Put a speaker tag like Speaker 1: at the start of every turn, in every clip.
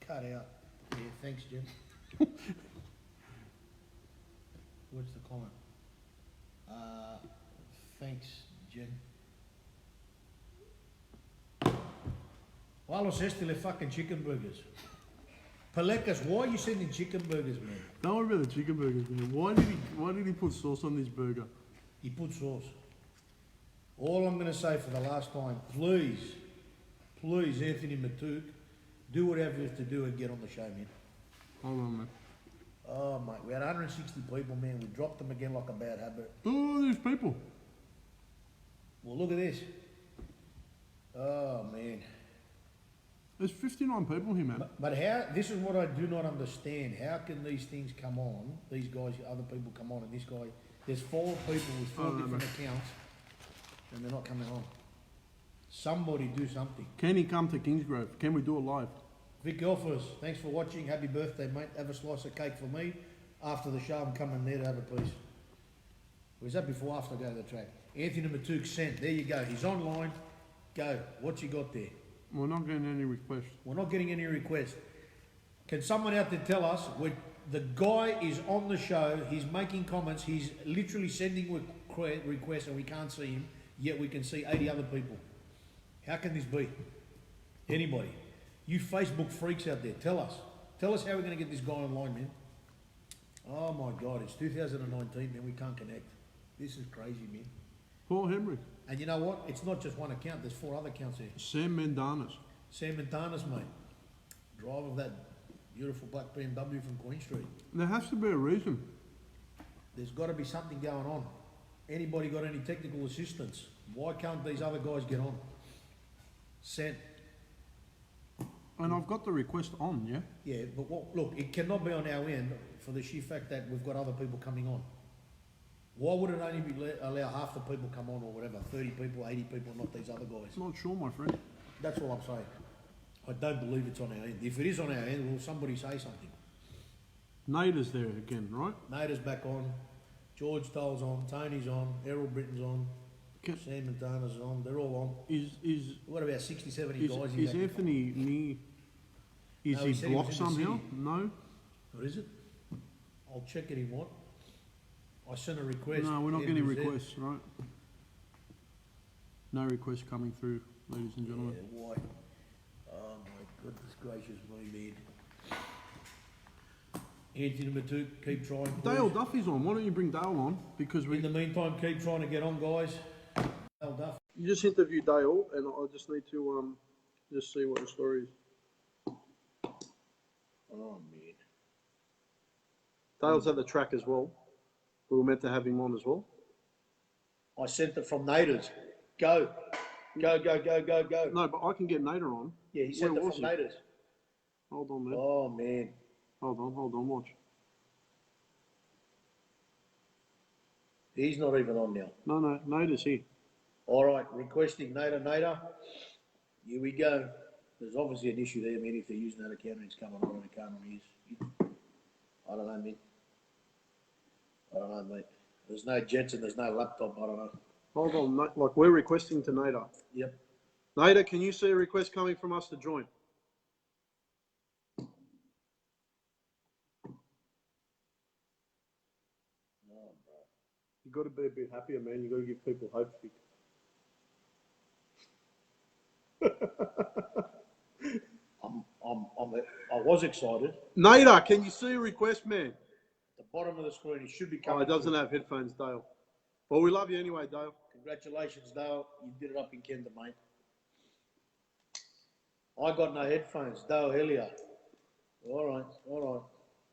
Speaker 1: Cut out. Yeah, thanks, Jim. What's the comment? Thanks, Jen. Walos estile fucking chicken burgers. Palekas, why are you sending chicken burgers, man?
Speaker 2: Don't worry about the chicken burgers, man. Why did he put sauce on this burger?
Speaker 1: He put sauce. All I'm going to say for the last time, please, Anthony Maatouk, do whatever you have to do and get on the show, man.
Speaker 2: Hold on, man.
Speaker 1: Oh, mate, we had 160 people, man. We dropped them again like a bad habit.
Speaker 2: Oh, these people.
Speaker 1: Well, look at this. Oh, man.
Speaker 2: There's 59 people here, man.
Speaker 1: But how, this is what I do not understand. How can these things come on, these guys, other people come on, and this guy, there's 4 people with 4 different accounts, and they're not coming on. Somebody do something.
Speaker 2: Can he come to Kingsgrove? Can we do it live?
Speaker 1: Vic Elfers, thanks for watching. Happy birthday, mate. Have a slice of cake for me. After the show, I'm coming there to have a piece. Was that before or after I go to the track? Anthony Maatouk sent. There you go. He's online. Go. What you got there?
Speaker 2: We're not getting any requests.
Speaker 1: We're not getting any requests. Can someone out there tell us, the guy is on the show, he's making comments, he's literally sending requests and we can't see him, yet we can see 80 other people. How can this be? Anybody? You Facebook freaks out there, tell us. Tell us how we're going to get this guy online, man. Oh my God, it's 2019, man, we can't connect. This is crazy, man.
Speaker 2: Paul Henry.
Speaker 1: And you know what? It's not just one account, there's 4 other accounts here.
Speaker 2: Sam Mendanas.
Speaker 1: Sam Mendanas, mate. Driver of that beautiful black BMW from Queen Street.
Speaker 2: There has to be a reason.
Speaker 1: There's got to be something going on. Anybody got any technical assistance? Why can't these other guys get on? Sent.
Speaker 2: And I've got the request on, yeah?
Speaker 1: Yeah, but look, it cannot be on our end for the sheer fact that we've got other people coming on. Why would it only allow half the people come on or whatever, 30 people, 80 people, not these other guys?
Speaker 2: Not sure, my friend.
Speaker 1: That's all I'm saying. I don't believe it's on our end. If it is on our end, will somebody say something?
Speaker 2: Nader's there again, right?
Speaker 1: Nader's back on. George Toll's on. Tony's on. Errol Britton's on. Sam Montana's on. They're all on. What about 60, 70 guys?
Speaker 2: Is Anthony near? Is he blocked somehow? No.
Speaker 1: What is it? I'll check it in what? I sent a request.
Speaker 2: No, we're not getting requests, right? No requests coming through, ladies and gentlemen.
Speaker 1: Yeah, why? Oh my goodness gracious me, man. Anthony Maatouk, keep trying. Please.
Speaker 2: Dale Duffy's on. Why don't you bring Dale on? Because
Speaker 1: in the meantime, keep trying to get on, guys. Dale Duff.
Speaker 2: You just interviewed Dale, and I just need to just see what the story is.
Speaker 1: Oh man.
Speaker 2: Dale's at the track as well. We were meant to have him on as well.
Speaker 1: I sent it from Nader's. Go. Go.
Speaker 2: No, but I can get Nader on.
Speaker 1: Yeah, he sent it from Nader's.
Speaker 2: Hold on, man.
Speaker 1: Oh, man.
Speaker 2: Hold on, watch.
Speaker 1: He's not even on now.
Speaker 2: No, Nader's here.
Speaker 1: All right, requesting Nader. Here we go. There's obviously an issue there, man, if they're using that account and it's coming on and it can't on his. I don't know, man. I don't know, mate. There's no Jetson, there's no laptop, I don't know.
Speaker 2: Hold on, like we're requesting to Nader.
Speaker 1: Yep.
Speaker 2: Nader, can you see a request coming from us to join?
Speaker 1: Oh, bro.
Speaker 2: You got to be a bit happier, man. You got to give people hope.
Speaker 1: I was excited.
Speaker 2: Nader, can you see a request, man?
Speaker 1: The bottom of the screen, it should be coming.
Speaker 2: Oh, it doesn't have headphones, Dale. Well, we love you anyway, Dale.
Speaker 1: Congratulations, Dale. You did it up in Kenda, mate. I got no headphones. Dale Hellier. All right.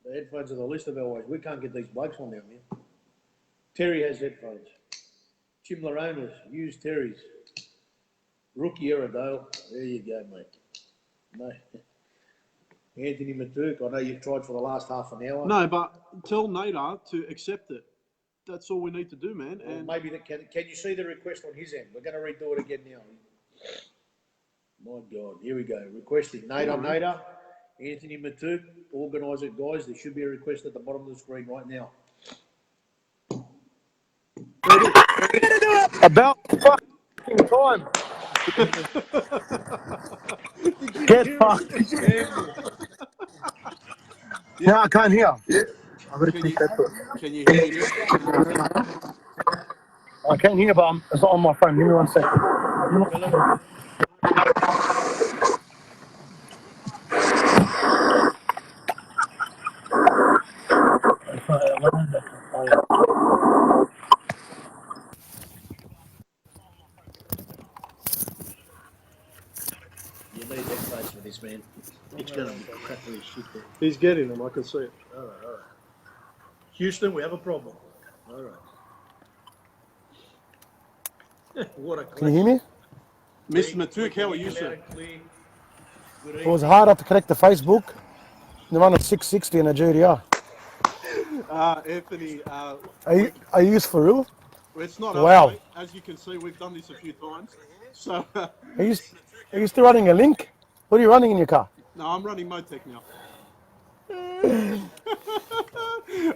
Speaker 1: The headphones are the least of our worries. We can't get these blokes on now, man. Terry has headphones. Jim Laronas, use Terry's. Rookie era, Dale. There you go, mate. No. Anthony Maatouk, I know you've tried for the last half an hour.
Speaker 2: No, but tell Nader to accept it. That's all we need to do, man.
Speaker 1: Well,
Speaker 2: and
Speaker 1: maybe can you see the request on his end? We're going to redo it again now. My God, here we go. Requesting Nader, Anthony Maatouk, organise it, guys. There should be a request at the bottom of the screen right now.
Speaker 3: About fucking time. Get fucked. No, I can't hear. I've got to click that button.
Speaker 2: Can you hear me now?
Speaker 3: I can hear, but it's not on my phone. Give me 1 second.
Speaker 1: You need headphones for this, man. It's going to be crackly as shit there.
Speaker 2: He's getting them. I can see it.
Speaker 1: All right. Houston, we have a problem. All right. What a
Speaker 3: Can you hear me?
Speaker 2: Mr. Maatouk, how are you, sir?
Speaker 3: It was harder to connect to Facebook. They run at 660 in a GTR.
Speaker 2: Anthony,
Speaker 3: Are you used for real?
Speaker 2: it's not
Speaker 3: Wow.
Speaker 2: us, mate. As you can see, we've done this a few times. So,
Speaker 3: Are you still running a link? What are you running in your car?
Speaker 2: no, I'm running Maatouk now.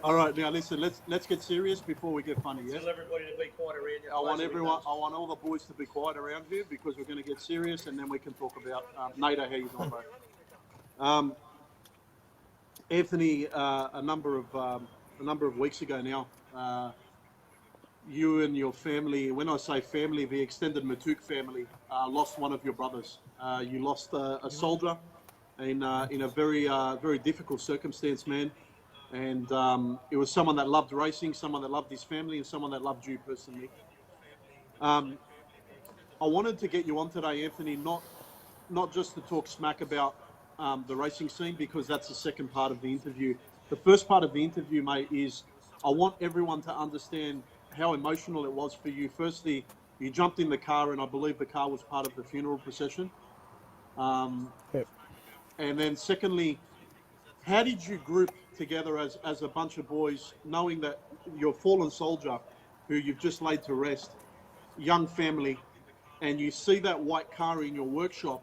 Speaker 2: All right, now listen. Let's get serious before we get funny. Yes.
Speaker 1: Tell everybody to be quiet around you.
Speaker 2: I want all the boys to be quiet around here because we're going to get serious, and then we can talk about Nader. How you doing, bro? Anthony, a number of weeks ago now, you and your family, when I say family, the extended Maatouk family, lost one of your brothers. You lost a soldier in a very difficult circumstance, man. And it was someone that loved racing, someone that loved his family, and someone that loved you personally. I wanted to get you on today, Anthony, not just to talk smack about the racing scene, because that's the second part of the interview. The first part of the interview, mate, is I want everyone to understand how emotional it was for you. Firstly, you jumped in the car, and I believe the car was part of the funeral procession.
Speaker 3: Yep.
Speaker 2: And then secondly, how did you group together as a bunch of boys, knowing that your fallen soldier, who you've just laid to rest, young family, and you see that white car in your workshop?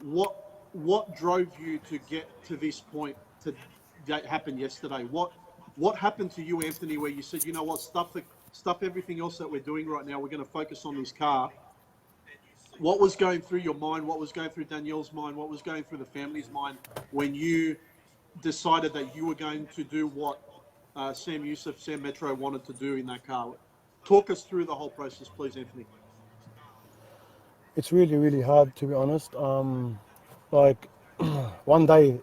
Speaker 2: What drove you to get to this point that happened yesterday? What happened to you, Anthony, where you said, you know what, stuff everything else that we're doing right now, we're going to focus on this car? What was going through your mind? What was going through Danielle's mind? What was going through the family's mind when you decided that you were going to do what Sam Metro wanted to do in that car? Talk us through the whole process, please, Anthony.
Speaker 3: It's really, really hard, to be honest. Like, one day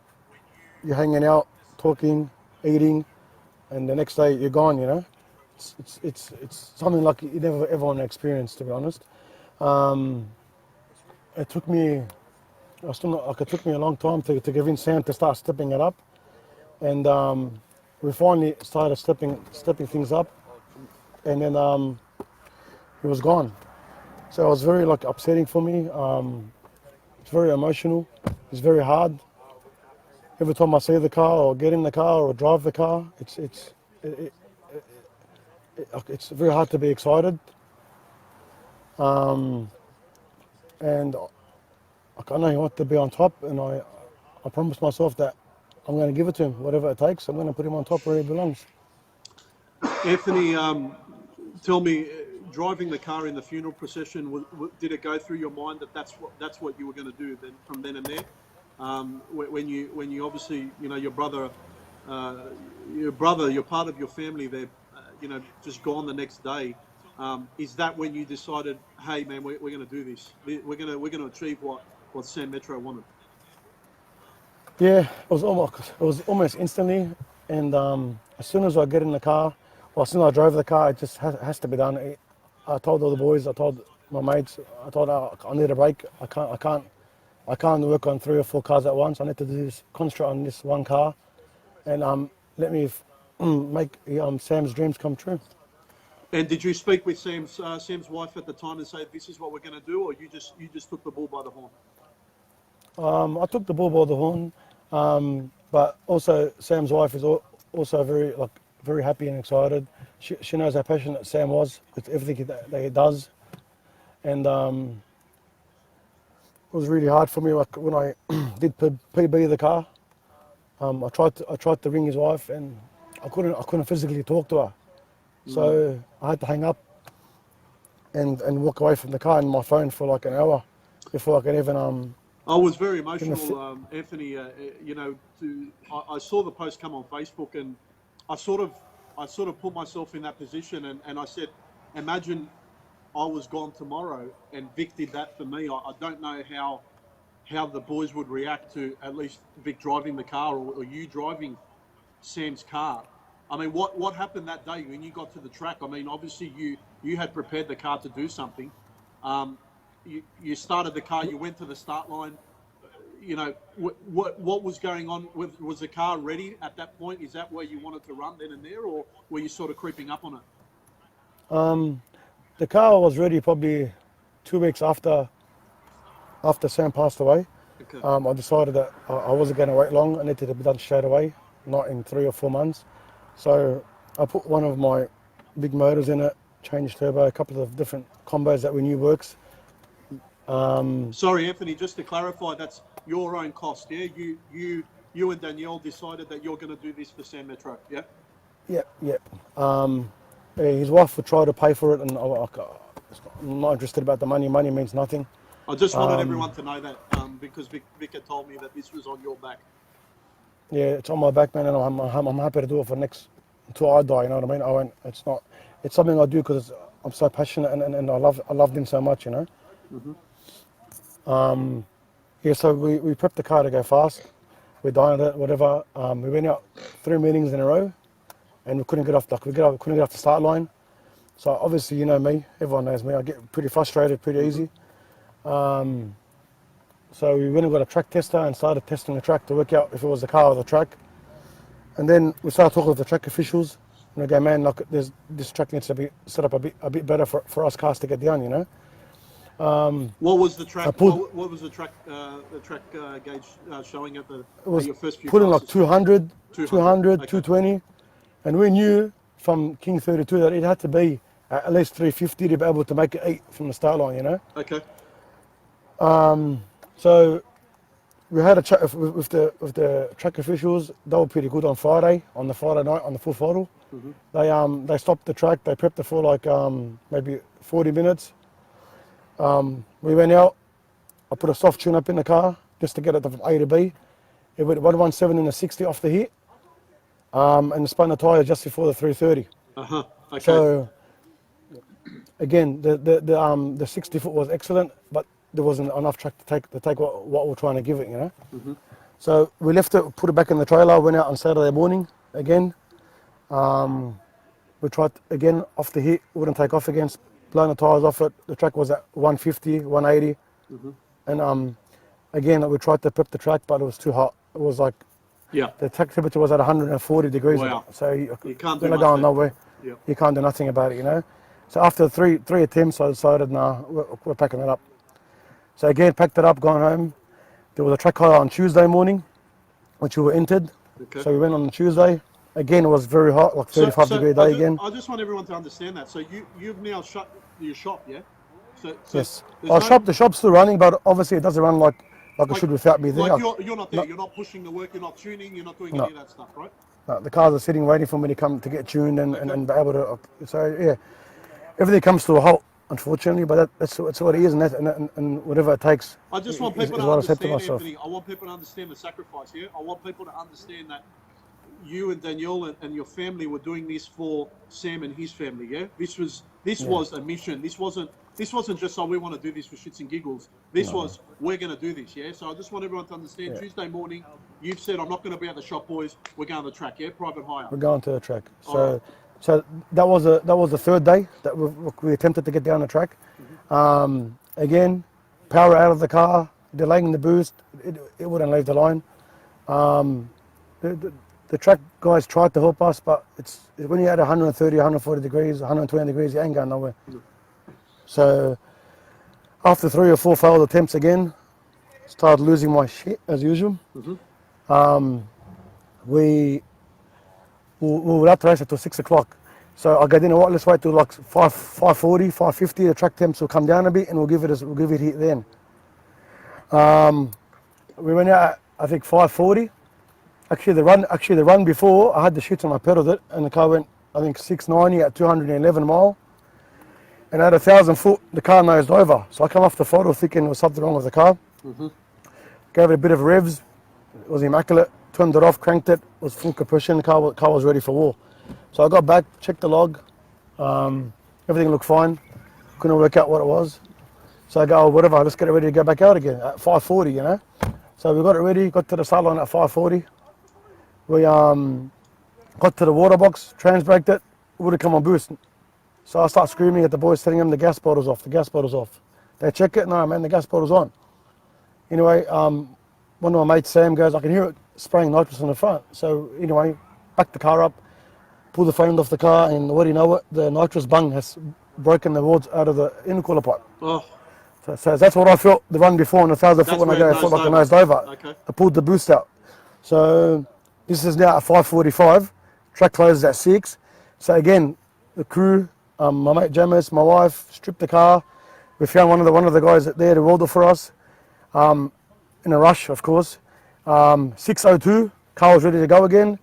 Speaker 3: you're hanging out, talking, eating, and the next day you're gone, you know? It's something like you never ever want to experience, to be honest. It took me a long time to convince Sam to start stepping it up. And we finally started stepping things up, and then he was gone. So it was very upsetting for me. It's very emotional. It's very hard. Every time I see the car or get in the car or drive the car, it's very hard to be excited. And I know he wanted to be on top, and I promised myself that I'm going to give it to him, whatever it takes. I'm going to put him on top where he belongs.
Speaker 2: Anthony, tell me, driving the car in the funeral procession, did it go through your mind that that's what you were going to do then from then and there? When you obviously, you know, your brother, you're part of your family, they're just gone the next day. Is that when you decided, hey man, we're going to do this? We're going to achieve what Sam Metro wanted?
Speaker 3: Yeah, it was almost instantly. And as soon as I get in the car, as soon as I drove the car, it just has to be done. I told all the boys, I told my mates, I told I need a break. I can't work on 3 or 4 cars at once. I need to do this, concentrate on this one car, and let me make Sam's dreams come true.
Speaker 2: And did you speak with Sam's wife at the time and say this is what we're going to do, or you just took the bull by the horn?
Speaker 3: I took the bull by the horn, but also Sam's wife is also very happy and excited. She knows how passionate Sam was with everything that he does, and it was really hard for me. Like when I did PB the car, I tried to ring his wife, and I couldn't physically talk to her, so I had to hang up. and walk away from the car and my phone for like an hour before I could even
Speaker 2: I was very emotional, Anthony. You know, I saw the post come on Facebook, and I sort of put myself in that position, and I said, imagine I was gone tomorrow and Vic did that for me. I don't know how the boys would react to at least Vic driving the car or you driving Sam's car. I mean, what happened that day when you got to the track? I mean, obviously you had prepared the car to do something. You started the car, you went to the start line. You know, what was going on? Was the car ready at that point? Is that where you wanted to run then and there, or were you sort of creeping up on it?
Speaker 3: The car was ready probably 2 weeks after Sam passed away.
Speaker 2: Okay.
Speaker 3: I decided that I wasn't going to wait long. I needed to be done straight away, not in 3 or 4 months. So I put one of my big motors in it, changed turbo, a couple of different combos that we knew works.
Speaker 2: Sorry, Anthony, just to clarify, that's your own cost, yeah? You and Danielle decided that you're going to do this for Sam Metro, yeah?
Speaker 3: Yep. His wife would try to pay for it, and I'm not interested about the money. Money means nothing.
Speaker 2: I just wanted everyone to know that because Vic had told me that this was on your back.
Speaker 3: Yeah, it's on my back, man, and I'm happy to do it for until I die. You know what I mean? It's something I do because I'm so passionate and I love them so much, you know.
Speaker 2: Mm-hmm.
Speaker 3: Yeah, so we prepped the car to go fast. We dined it, whatever. We went out 3 meetings in a row, and we couldn't get off the start line. So obviously, you know me, everyone knows me. I get pretty frustrated pretty easy. So we went and got a track tester and started testing the track to work out if it was the car or the track. And then we started talking with the track officials, and they go, man, look, this track needs to be set up a bit better for us cars to get down, you know.
Speaker 2: What was the track? What was the track gauge showing at your first few?
Speaker 3: Putting like 200,
Speaker 2: okay.
Speaker 3: 220, and we knew from King32 that it had to be at least 350 to be able to make it 8 from the start line, you know.
Speaker 2: Okay.
Speaker 3: So we had a chat with the track officials. They were pretty good on the Friday night on the full throttle. Mm-hmm. They stopped the track. They prepped it for like maybe 40 minutes. We went out. I put a soft tune up in the car just to get it from A to B. It went 117 and a 60 off the hit, and spun the tyre just before the 330.
Speaker 2: Okay.
Speaker 3: So again, the 60 foot was excellent, but there wasn't enough track to take what we're trying to give it, you know.
Speaker 2: Mm-hmm.
Speaker 3: So we left it, put it back in the trailer. Went out on Saturday morning again. We tried again off the hit, wouldn't take off again. Blown the tyres off it. The track was at 150, 180.
Speaker 2: Mm-hmm.
Speaker 3: And again, we tried to prep the track, but it was too hot. It was like, the track temperature was at 140 degrees.
Speaker 2: Wow.
Speaker 3: So
Speaker 2: you can't do
Speaker 3: not going nowhere.
Speaker 2: Yep.
Speaker 3: You can't do nothing about it, you know. So after three attempts, I decided, nah, we're packing it up. So again, packed it up, gone home. There was a track hire on Tuesday morning, which we were entered. Okay. So we went on Tuesday. Again, it was very hot, like 35 degree day again.
Speaker 2: I just want everyone to understand that. So you've now shut your shop, yeah? So
Speaker 3: yes. The shop's still running, but obviously it doesn't run like it should without me there.
Speaker 2: Like you're not there. You're not pushing the work. You're not tuning. You're not doing any of that stuff, right?
Speaker 3: No, the cars are sitting waiting for me to come to get tuned and be able to. So yeah, everything comes to a halt, unfortunately. But that's what it is, and whatever it takes.
Speaker 2: I just want people to understand, Anthony. I want people to understand the sacrifice here. I want people to understand that you and Danielle and your family were doing this for Sam and his family. Yeah, this was a mission. This wasn't just, we want to do this for shits and giggles. This was, we're going to do this. Yeah. So I just want everyone to understand. Tuesday morning, you've said, I'm not going to be at the shop, boys. We're going to the track. Yeah, private hire.
Speaker 3: We're going to the track. So that was the third day that we attempted to get down the track. Mm-hmm. Again, power out of the car, delaying the boost. It wouldn't leave the line. The track guys tried to help us, but it's when you're at 130, 140 degrees, 120 degrees, you ain't going nowhere. Mm-hmm. So after 3 or 4 failed attempts again, started losing my shit as usual. Mm-hmm. We were at the race until 6 o'clock. So I go, you know what, let's wait till like 5:40, 5:50, the track temps will come down a bit and we'll give it heat then. We went out at, I think, 5:40. Actually the run before, I had the shits and I pedaled it and the car went, I think, 690 at 211 mile. And at 1,000 foot, the car nosed over. So I come off the throttle thinking there was something wrong with the car. Gave it a bit of revs. It was immaculate. Turned it off, cranked it. It was full compression. The car was ready for war. So I got back, checked the log. Everything looked fine. Couldn't work out what it was. So I go, oh, whatever, let's get it ready to go back out again at 5:40, you know. So we got it ready, got to the start line at 5:40. We got to the water box, trans-braked it, would have come on boost. So I start screaming at the boys, telling them the gas bottle's off, the gas bottle's off. They check it, no man, the gas bottle's on. Anyway, one of my mates, Sam, goes, I can hear it spraying nitrous on the front. So anyway, back the car up, pull the front end off the car, and what do you know what? The nitrous bung has broken the wards out of the intercooler pipe.
Speaker 2: Oh,
Speaker 3: So that's what I felt the run before on 1,000 foot when I go, I felt like I nosed over.
Speaker 2: Okay.
Speaker 3: I pulled the boost out. So this is now at 5:45, track closes at 6. So again, the crew, my mate Jamis, my wife, stripped the car. We found one of the guys there to weld it for us, in a rush, of course. 6:02, car was ready to go again.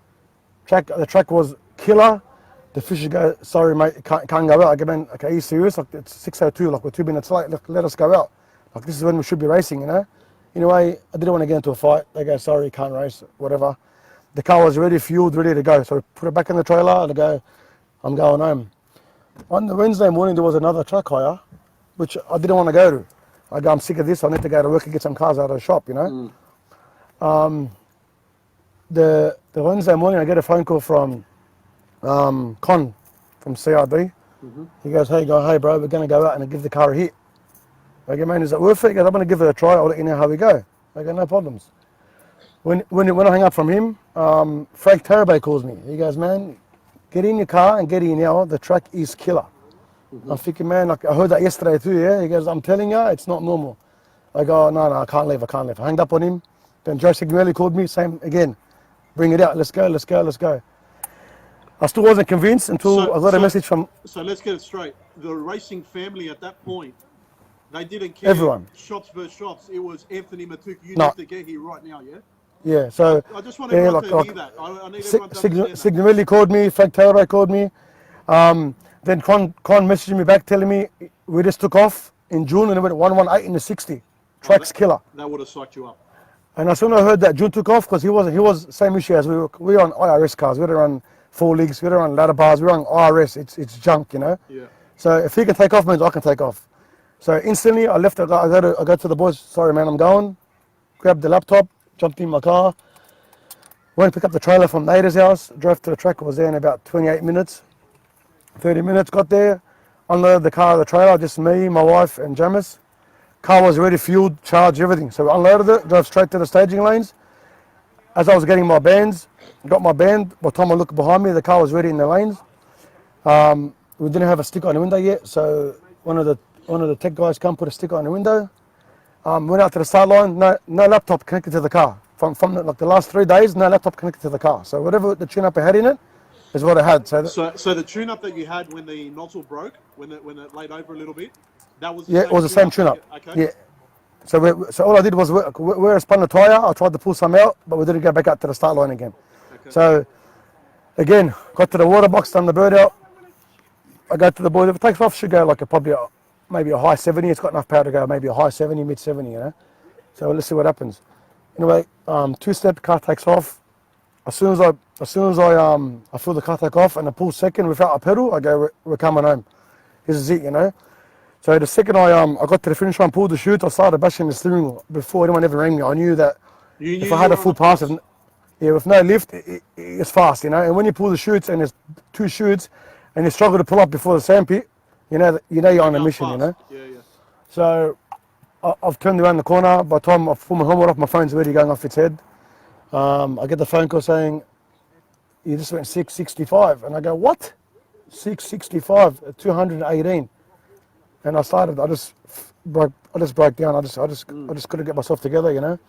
Speaker 3: The track was killer. The fishers go, sorry mate, can't go out. I go, man, okay, are you serious? Like it's 6:02, like we're 2 minutes late. Let us go out. Like this is when we should be racing, you know. Anyway, I didn't want to get into a fight. They go, sorry, can't race, whatever. The car was ready, fueled, ready to go. So we put it back in the trailer and I go, I'm going home. On the Wednesday morning, there was another truck hire, which I didn't want to go to. I go, I'm sick of this. I need to go to work and get some cars out of the shop, you know. The Wednesday morning, I get a phone call from Con from CRD. He goes, hey bro, we're going to go out and give the car a hit. I go, man, is it worth it? He goes, I'm going to give it a try. I'll let you know how we go. I go, no problems. When I hang up from him, Frank Tarabay calls me. He goes, man, get in your car and get in now. The track is killer. I'm thinking, man, like, I heard that yesterday too, yeah? He goes, I'm telling you, it's not normal. I go, no, I can't leave. I hanged up on him. Then Joe Signorelli called me, same again. Bring it out, let's go. I still wasn't convinced until I got a message from...
Speaker 2: So let's get it straight. The racing family at that point, they didn't care.
Speaker 3: Everyone.
Speaker 2: Shops versus shops. It was Anthony Maatouk. You
Speaker 3: No.
Speaker 2: need to get here right now, yeah?
Speaker 3: Yeah, so...
Speaker 2: I just want everyone to hear that. I need everyone to understand that.
Speaker 3: Signorelli called me, Frank Taylor called me. Then Con messaged me back telling me we just took off in June and it went 118 in the 60. Track's killer.
Speaker 2: That would have psyched you up.
Speaker 3: And as soon as I heard that June took off, because he was same issue as we were on IRS cars. We were on 4 leagues, we were on ladder bars, we were on IRS. It's junk, you know.
Speaker 2: Yeah.
Speaker 3: So if he can take off, means I can take off. So instantly I left. I go to the boys. Sorry man, I'm going. Grabbed the laptop, jumped in my car, went to pick up the trailer from Nader's house. Drove to the track. I was there in about 28 minutes, 30 minutes. Got there, unloaded the car, the trailer. Just me, my wife, and Jamis. Car was ready, fueled, charged, everything. So we unloaded it, drove straight to the staging lanes. As I was getting my bands, got my band. By the time I looked behind me, the car was ready in the lanes. We didn't have a sticker on the window yet, so one of the tech guys come put a sticker on the window. Went out to the start line, no laptop connected to the car. From the last 3 days, no laptop connected to the car. So whatever the tune-up I had in it is what I had. So
Speaker 2: the tune-up that you had when the nozzle broke, when it laid over a little bit, that was
Speaker 3: it was the same tune-up.
Speaker 2: Okay.
Speaker 3: Yeah. So all I did was where I spun the tyre, I tried to pull some out, but we didn't go back out to the start line again.
Speaker 2: Okay.
Speaker 3: So again, got to the water box, done the bird out. I go to the boys. If it takes off, should go like maybe a high 70. It's got enough power to go maybe a high 70, mid 70, you know. So let's see what happens. Anyway, 2-step, car takes off. As soon as I feel the car take off and I pull second without a pedal, I go, we're coming home. This is it, you know. So the second I got to the finish line, pulled the chute, I started bashing the steering wheel before anyone ever rang me. I knew that if I had a full pass, with no lift, it's fast, you know. And when you pull the chutes and there's 2 chutes and you struggle to pull up before the sandpit, you know you're on a mission, you know.
Speaker 2: Yeah.
Speaker 3: So I've turned around the corner. By the time I pull my helmet off, my phone's already going off its head. I get the phone call saying, you just went 665. And I go, what? 665, 218. And I just broke down. I just couldn't get myself together, you know.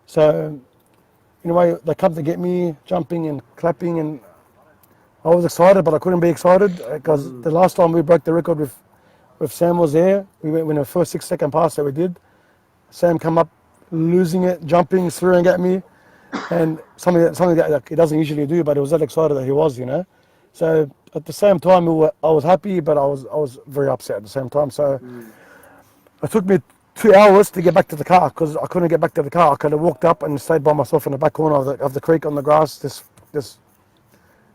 Speaker 3: So anyway, they come to get me, jumping and clapping, and I was excited, but I couldn't be excited because the last time we broke the record with Sam was there. We went when the first 6-second pass that we did. Sam come up, losing it, jumping, throwing at me, and something that like, he doesn't usually do, but he was that excited that he was, you know. So at the same time, I was happy, but I was very upset at the same time. So it took me 2 hours to get back to the car because I couldn't get back to the car. I could have walked up and stayed by myself in the back corner of the creek on the grass. Just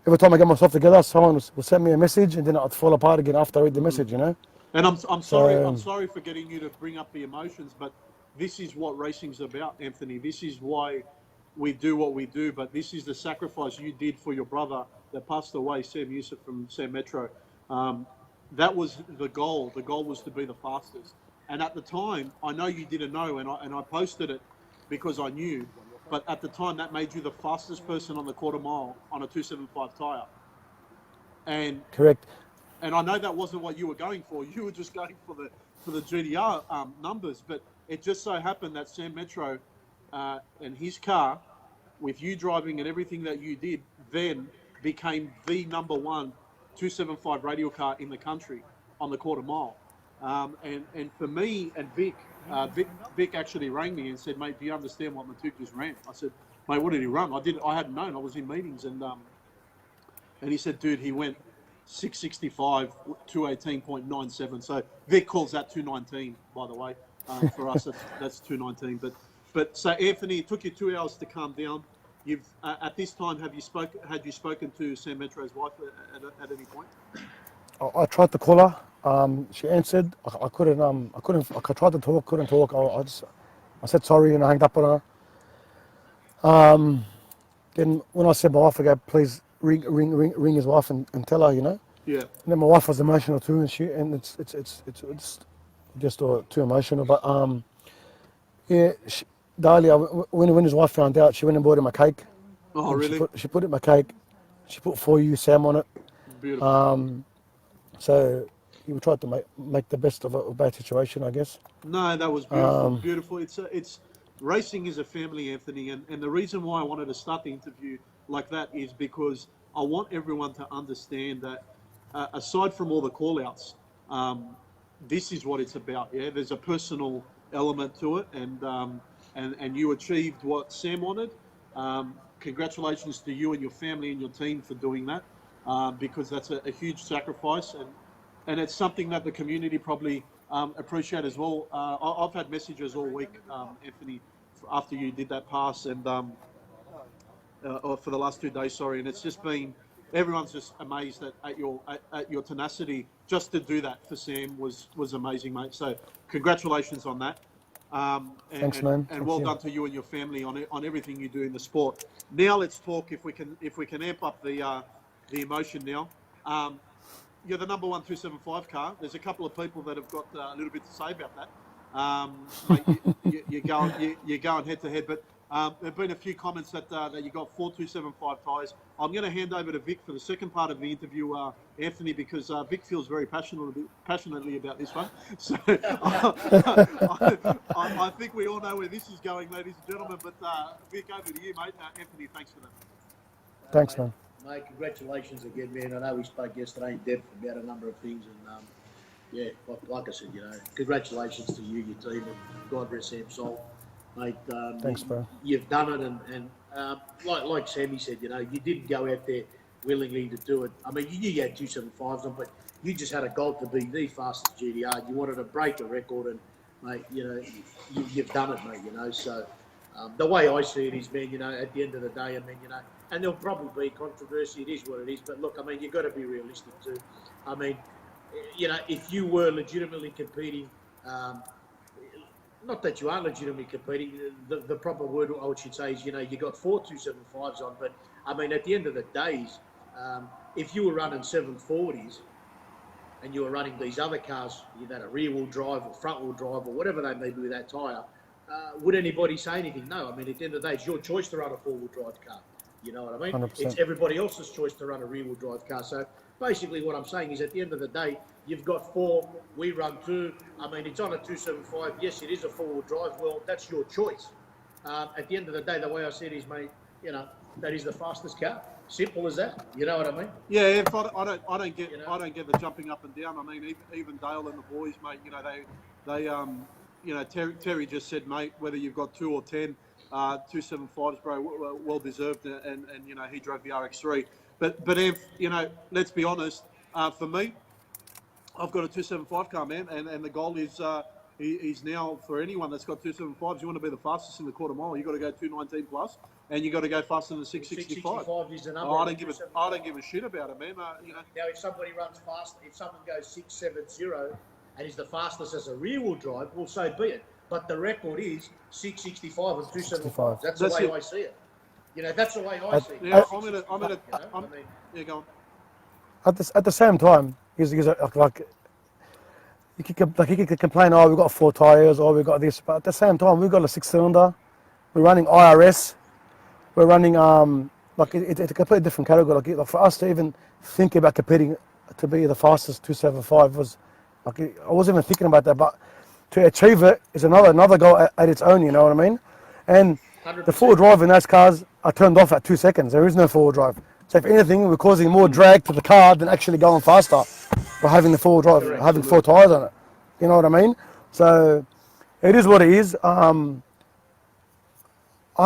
Speaker 3: every time I get myself together, someone will send me a message, and then I'd fall apart again after I read the message. You know.
Speaker 2: And I'm sorry for getting you to bring up the emotions, but this is what racing's about, Anthony. This is why we do what we do. But this is the sacrifice you did for your brother that passed away, Sam Yusuf from Sam Metro. That was the goal. The goal was to be the fastest. And at the time, I know you didn't know, and I posted it because I knew. But at the time, that made you the fastest person on the quarter mile on a 275 tyre. And
Speaker 3: correct.
Speaker 2: And I know that wasn't what you were going for. You were just going for the GTR numbers. But it just so happened that Sam Metro and his car, with you driving and everything that you did, then became the number one 275 radial car in the country on the quarter mile. And for me and Vic actually rang me and said, "Mate, do you understand what Maatouk just ran?" I said, "Mate, what did he run?" I hadn't known. I was in meetings, and he said, "Dude, he went 665, 218.97." So Vic calls that 219, by the way. For us, that's 219. But so Anthony, it took you 2 hours to calm down. You've at this time, had you spoken to Sam Metro's wife at any point?
Speaker 3: I tried to call her. She answered. I couldn't. I tried to talk. Couldn't talk. I said sorry and I hung up on her. Then when I said my wife, I go, "Please ring his wife and tell her," you know.
Speaker 2: Yeah.
Speaker 3: And then my wife was emotional too, and it's just too emotional. But yeah, Dahlia, when his wife found out, she went and bought him a cake.
Speaker 2: Oh, really?
Speaker 3: She put it in my cake. She put "For You, Sam" on it.
Speaker 2: Beautiful.
Speaker 3: So he tried to make the best of a bad situation, I guess.
Speaker 2: No, that was beautiful. Beautiful. It's racing is a family, Anthony, and the reason why I wanted to start the interview like that is because I want everyone to understand that aside from all the call-outs, this is what it's about. Yeah, there's a personal element to it, and you achieved what Sam wanted. Congratulations to you and your family and your team for doing that, because that's a huge sacrifice, and it's something that the community probably appreciate as well. I've had messages all week, Anthony, after you did that pass, and or for the last 2 days, sorry, and it's just been, everyone's just amazed at your tenacity. Just to do that for Sam was amazing, mate. So congratulations on that.
Speaker 3: Thanks, man.
Speaker 2: And well done to you and your family on everything you do in the sport. Now let's talk, if we can amp up the emotion now. You're the number one 275 car. There's a couple of people that have got a little bit to say about that. Mate, you're going head to head, but there've been a few comments that you got 4 275 tyres. I'm going to hand over to Vic for the second part of the interview, Anthony, because Vic feels very passionately about this one. So I think we all know where this is going, ladies and gentlemen. But Vic, over to you, mate. Anthony, thanks for that.
Speaker 3: Thanks, man.
Speaker 1: Mate, congratulations again, man. I know we spoke yesterday in depth about a number of things, and yeah, like I said, you know, congratulations to you, your team, and God rest Sam's soul, mate.
Speaker 3: Thanks, bro.
Speaker 1: You've done it, and like Sammy said, you know, you didn't go out there willingly to do it. I mean, you knew you had 275s on, but you just had a goal to be the fastest GTR. You wanted to break a record, and mate, you know, you've done it, mate. You know, so the way I see it is, man, you know, at the end of the day, I mean, you know. And there'll probably be controversy. It is what it is. But look, I mean, you've got to be realistic too. I mean, you know, if you were legitimately competing, not that you are legitimately competing, the proper word I should say is, you know, you got 4 275s on. But I mean, at the end of the days, if you were running 740s and you were running these other cars, you had a rear-wheel drive or front-wheel drive or whatever they may be with that tyre, would anybody say anything? No. I mean, at the end of the day, it's your choice to run a four-wheel drive car. You know what I mean?
Speaker 3: 100%.
Speaker 1: It's everybody else's choice to run a rear-wheel drive car. So basically what I'm saying is at the end of the day, you've got 4, we run 2. I mean, it's on a 275. Yes, it is a four-wheel drive. Well, that's your choice. At the end of the day, the way I see it is, mate, you know, that is the fastest car. Simple as that. You know what I mean?
Speaker 2: Yeah, if I don't get, you know? I don't get the jumping up and down. I mean, even Dale and the boys, mate, you know, they you know, Terry just said, mate, whether you've got 2 or 10, 275s, bro, well deserved, and you know, he drove the RX3. But if, you know, let's be honest, for me, I've got a 275 car, man, and the goal is he's now, for anyone that's got 275s, you want to be the fastest in the quarter mile, you've got to go 219 plus, and you've got to go faster than 665.
Speaker 1: 665 is the number.
Speaker 2: I don't give a shit about it, man. You know.
Speaker 1: Now, if somebody runs fast, if someone goes 670 and is the fastest as a rear-wheel drive, well, so be it. But the record is 665 and 275. That's the way I see it. You know, that's the way I see it.
Speaker 2: Yeah, yeah, go on.
Speaker 3: At the same time, he's like he could complain, oh, we've got 4 tyres, or we've got this, but at the same time, we've got a 6-cylinder. We're running IRS. We're running like it's a completely different category. Like for us to even think about competing to be the fastest 275 was like I wasn't even thinking about that. But to achieve it is another goal at its own. You know what I mean? And 100%. The four-wheel drive in those cars are turned off at 2 seconds. There is no four-wheel drive. So if anything, we're causing more drag to the car than actually going faster by having the four-wheel drive, correct, having 4 tyres on it. You know what I mean? So it is what it is. I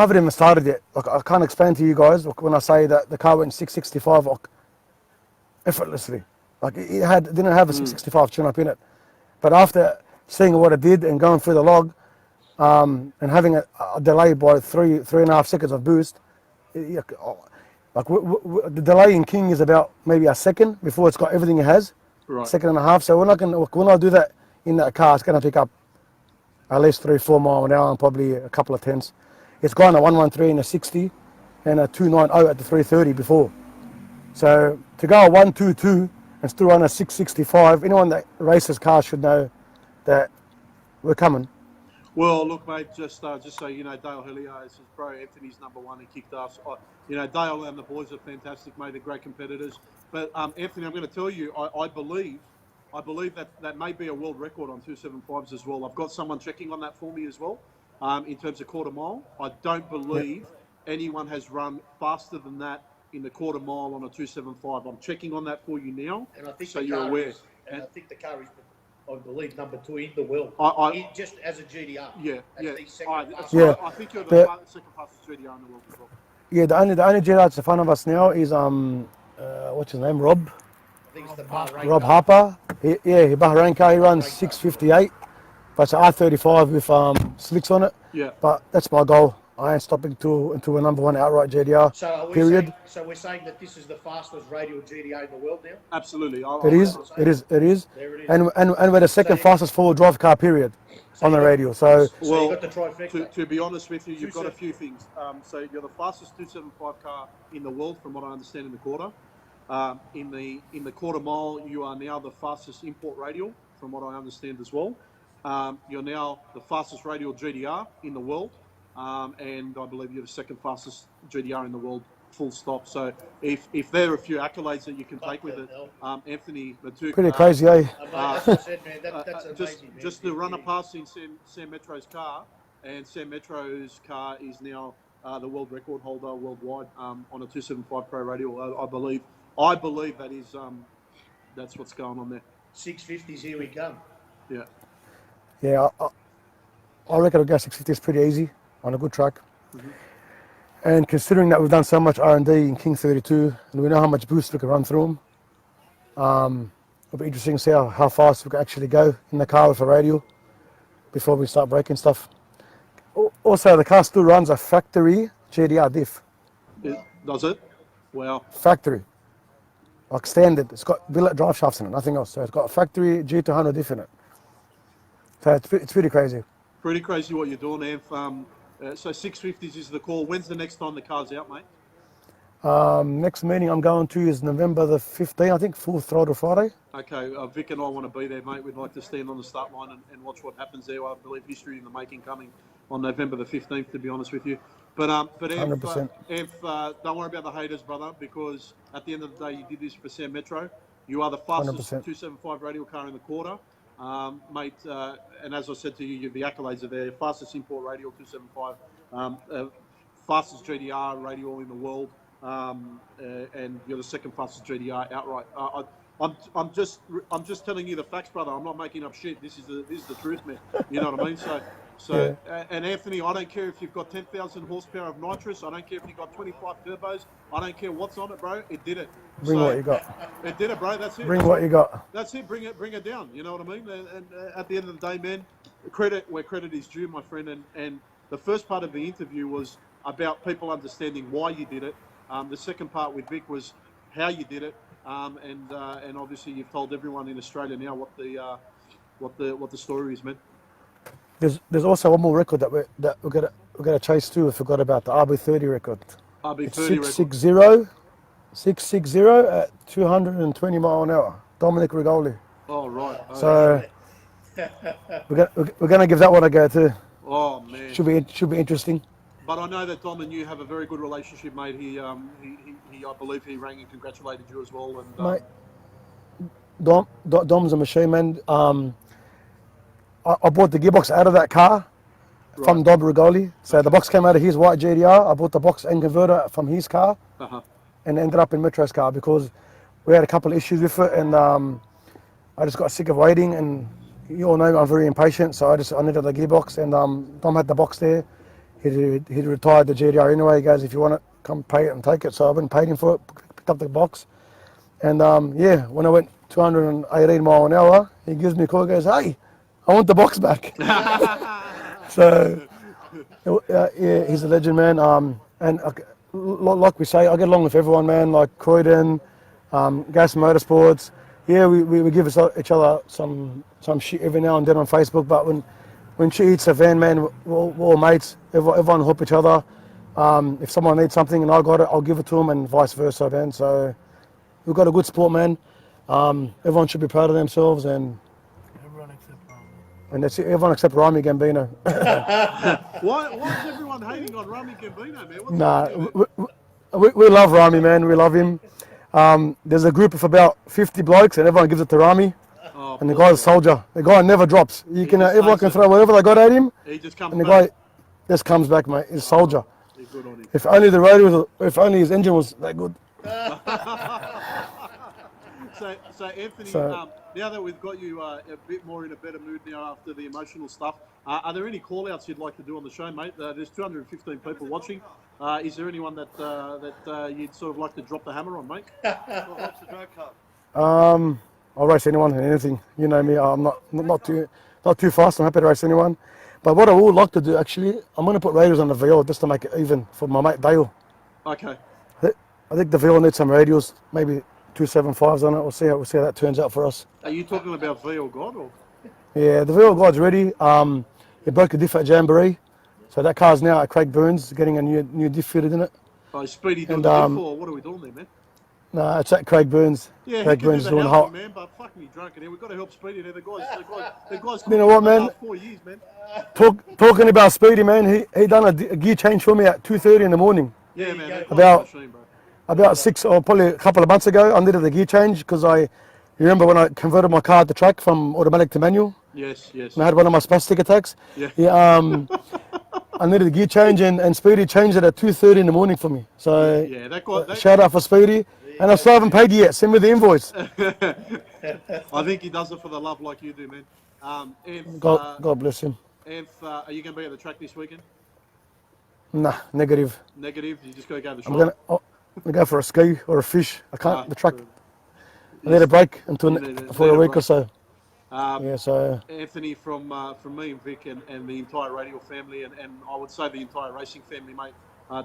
Speaker 3: haven't even started yet. Like I can't explain to you guys when I say that the car went 665 like, effortlessly. Like it didn't have a 665 tune-up in it. But after seeing what it did and going through the log, and having a delay by 3.5 seconds of boost, like the delay in King is about maybe a second before it's got everything it has. Right. 1.5 seconds. So when I do that in that car, it's going to pick up at least 3-4 miles an hour and probably a couple of tenths. It's gone a 113 and a 60 and a 290 at the 330 before. So to go a 122 and still run a 665, anyone that races cars should know that we're coming.
Speaker 2: Well, look, mate, just so you know, Dale Hillier is his bro. Anthony's #1 and kicked ass. You know, Dale and the boys are fantastic, mate. They're great competitors. But Anthony, I'm going to tell you, I believe that may be a world record on 275s as well. I've got someone checking on that for me as well. In terms of quarter mile, I don't believe anyone has run faster than that in the quarter mile on a 275. I'm checking on that for you now,
Speaker 1: and I think
Speaker 2: so you're aware.
Speaker 1: I think the car is, I believe, #2 in the world. Just as a GDR.
Speaker 2: Yeah. I think you're the second fastest GDR in the world as well.
Speaker 3: Yeah, the only GDR that's in front of us now is what's his name, Rob.
Speaker 1: I think it's the Bahrain
Speaker 3: Rob Harper. Bahrain car. He runs 658. But it's an R35 with slicks on it.
Speaker 2: Yeah.
Speaker 3: But that's my goal. I ain't stopping into a #1 outright GDR.
Speaker 1: So
Speaker 3: period.
Speaker 1: So we're saying that this is the fastest radial GDR in the world now?
Speaker 2: Absolutely.
Speaker 3: It is. There it is. And we're the second fastest four-wheel drive car, period, on the radial. So
Speaker 2: well,
Speaker 1: you got the trifecta.
Speaker 2: To be honest with you, you've got a few things. So you're the fastest 275 car in the world, from what I understand, in the quarter. In the quarter mile, you are now the fastest import radial, from what I understand as well. You're now the fastest radial GDR in the world, and I believe you're the second fastest GDR in the world, full stop. So if there are a few accolades that you can take with it, Anthony Maatouk.
Speaker 3: Pretty crazy, eh?
Speaker 1: That's what I said, man. That's amazing, man.
Speaker 2: Just to run a pass in Sam Metro's car, and Sam Metro's car is now the world record holder worldwide on a 275 Pro radial. I believe that is that's what's going on there.
Speaker 1: 650s, here we come.
Speaker 2: Yeah.
Speaker 3: Yeah, I reckon I'll go 650 is pretty easy on a good track. Mm-hmm. And considering that we've done so much R&D in King32 and we know how much boost we can run through them, it'll be interesting to see how fast we can actually go in the car with a radial before we start breaking stuff. Also, the car still runs a factory GDR diff.
Speaker 2: Does it? Wow.
Speaker 3: Factory. Like standard. It's got billet drive shafts in it, nothing else. So it's got a factory G200 diff in it. So it's pretty crazy.
Speaker 2: Pretty crazy what you're doing, Anth. So 650s is the call. When's the next time the car's out, mate?
Speaker 3: Next meeting I'm going to is November the 15th, I think, Full Throttle Friday.
Speaker 2: Okay, Vic and I want to be there, mate. We'd like to stand on the start line and watch what happens there. I believe history in the making coming on November the 15th, to be honest with you. But Anth,
Speaker 3: 100%.
Speaker 2: Don't worry about the haters, brother, because at the end of the day, you did this for Sam Metro. You are the fastest 100%. 275 radial car in the quarter. Mate, and as I said to you, the accolades are there. Fastest import radial 275, fastest GDR radial in the world, and you're the second fastest GDR outright. I'm just telling you the facts, brother. I'm not making up shit. This is the truth, man. You know what I mean? So So, and Anthony, I don't care if you've got 10,000 horsepower of nitrous. I don't care if you've got 25 turbos. I don't care what's on it, bro. It did it.
Speaker 3: Bring what you got.
Speaker 2: It did it, bro. That's it.
Speaker 3: Bring what you got.
Speaker 2: That's it. Bring it down. You know what I mean? And at the end of the day, man, credit where credit is due, my friend. And the first part of the interview was about people understanding why you did it. The second part with Vic was how you did it. And obviously you've told everyone in Australia now what the story is, man.
Speaker 3: There's also one more record that we're gonna chase too. I forgot about the RB30 record.
Speaker 2: RB30
Speaker 3: record. 660 at 220 mile an hour. Dominic Rigoli.
Speaker 2: Oh right.
Speaker 3: So we're gonna give that one a go too.
Speaker 2: Oh man.
Speaker 3: Should be interesting.
Speaker 2: But I know that Dom and you have a very good relationship, mate. He I believe he rang and congratulated you as well. And
Speaker 3: mate, Dom's a machine, man. I bought the gearbox out of that car from Dom Rigoli. So the box came out of his white GTR. I bought the box and converter from his car, and ended up in Metro's car because we had a couple of issues with it, and I just got sick of waiting. And you all know I'm very impatient, so I needed the gearbox, and Dom had the box there. He'd retired the GTR anyway. He goes, if you want it, come pay it and take it. So I went and paid him for it, picked up the box. And when I went 218 mile an hour, he gives me a call and goes, hey, I want the box back. So, he's a legend, man. And like we say, I get along with everyone, man, like Croydon, Gas Motorsports. Yeah, we give each other some shit every now and then on Facebook, but when she hits a van, man, we're all mates. Everyone help each other. If someone needs something and I got it, I'll give it to them, and vice versa, man. So we've got a good sport, man. Everyone should be proud of themselves, and that's it. Everyone except Rami Gambino.
Speaker 2: Why is everyone hating on Rami Gambino, man?
Speaker 3: We love Rami, man. We love him. There's a group of about 50 blokes, and everyone gives it to Rami.
Speaker 2: Oh,
Speaker 3: and the guy's a soldier. The guy never drops. Everyone can throw whatever they got at him.
Speaker 2: He just comes
Speaker 3: and the
Speaker 2: back.
Speaker 3: guy just comes back, mate. He's a soldier.
Speaker 2: Good on him.
Speaker 3: If only the road if only his engine was that good.
Speaker 2: So Anthony, now that we've got you a bit more in a better mood now after the emotional stuff, are there any call-outs you'd like to do on the show, mate? There's 215 people watching. Is there anyone that you'd sort of like to drop the hammer on, mate?
Speaker 4: What's the drag car?
Speaker 3: I'll race anyone and anything. You know me. I'm not too fast. I'm happy to race anyone. But what I would like to do, actually, I'm going to put radials on the VL just to make it even for my mate Dale.
Speaker 2: Okay.
Speaker 3: I think the VL needs some radials, maybe 275s on it. We'll see how that turns out for us.
Speaker 2: Are you talking about VL God or?
Speaker 3: Yeah, the VL God's ready. It broke a diff at Jamboree, so that car's now at Craig Burns, getting a new diff fitted in it.
Speaker 2: Oh, Speedy doing the diff, or what are we doing there, man?
Speaker 3: No, it's at Craig Burns.
Speaker 2: Yeah,
Speaker 3: Craig
Speaker 2: he can
Speaker 3: Burns
Speaker 2: do
Speaker 3: doing
Speaker 2: the
Speaker 3: the whole.
Speaker 2: helping, man, but fucking he drunk in here. We've got to help Speedy there. The guy's
Speaker 3: You know what, man?
Speaker 2: 4 years, man.
Speaker 3: Talking about Speedy, man, he done a gear change for me at 2:30 in the morning.
Speaker 2: Yeah, man.
Speaker 3: About 6 or probably a couple of months ago, I needed the gear change because you remember when I converted my car at the track from automatic to manual?
Speaker 2: Yes.
Speaker 3: And I had one of my spastic attacks.
Speaker 2: Yeah.
Speaker 3: I needed a gear change, and Speedy changed it at 2:30 in the morning for me. So shout out for Speedy. And I still haven't paid you yet. Send me the invoice.
Speaker 2: I think he does it for the love like you do, man.
Speaker 3: God bless him.
Speaker 2: Are you going to be at the track this weekend?
Speaker 3: Nah, negative.
Speaker 2: Negative? You just got to go to the shop?
Speaker 3: I'm going to go for a ski or a fish. I can't, the track. I need a break for a week or so. So
Speaker 2: Anthony, from me and Vic and the entire Radial family, and I would say the entire racing family, mate,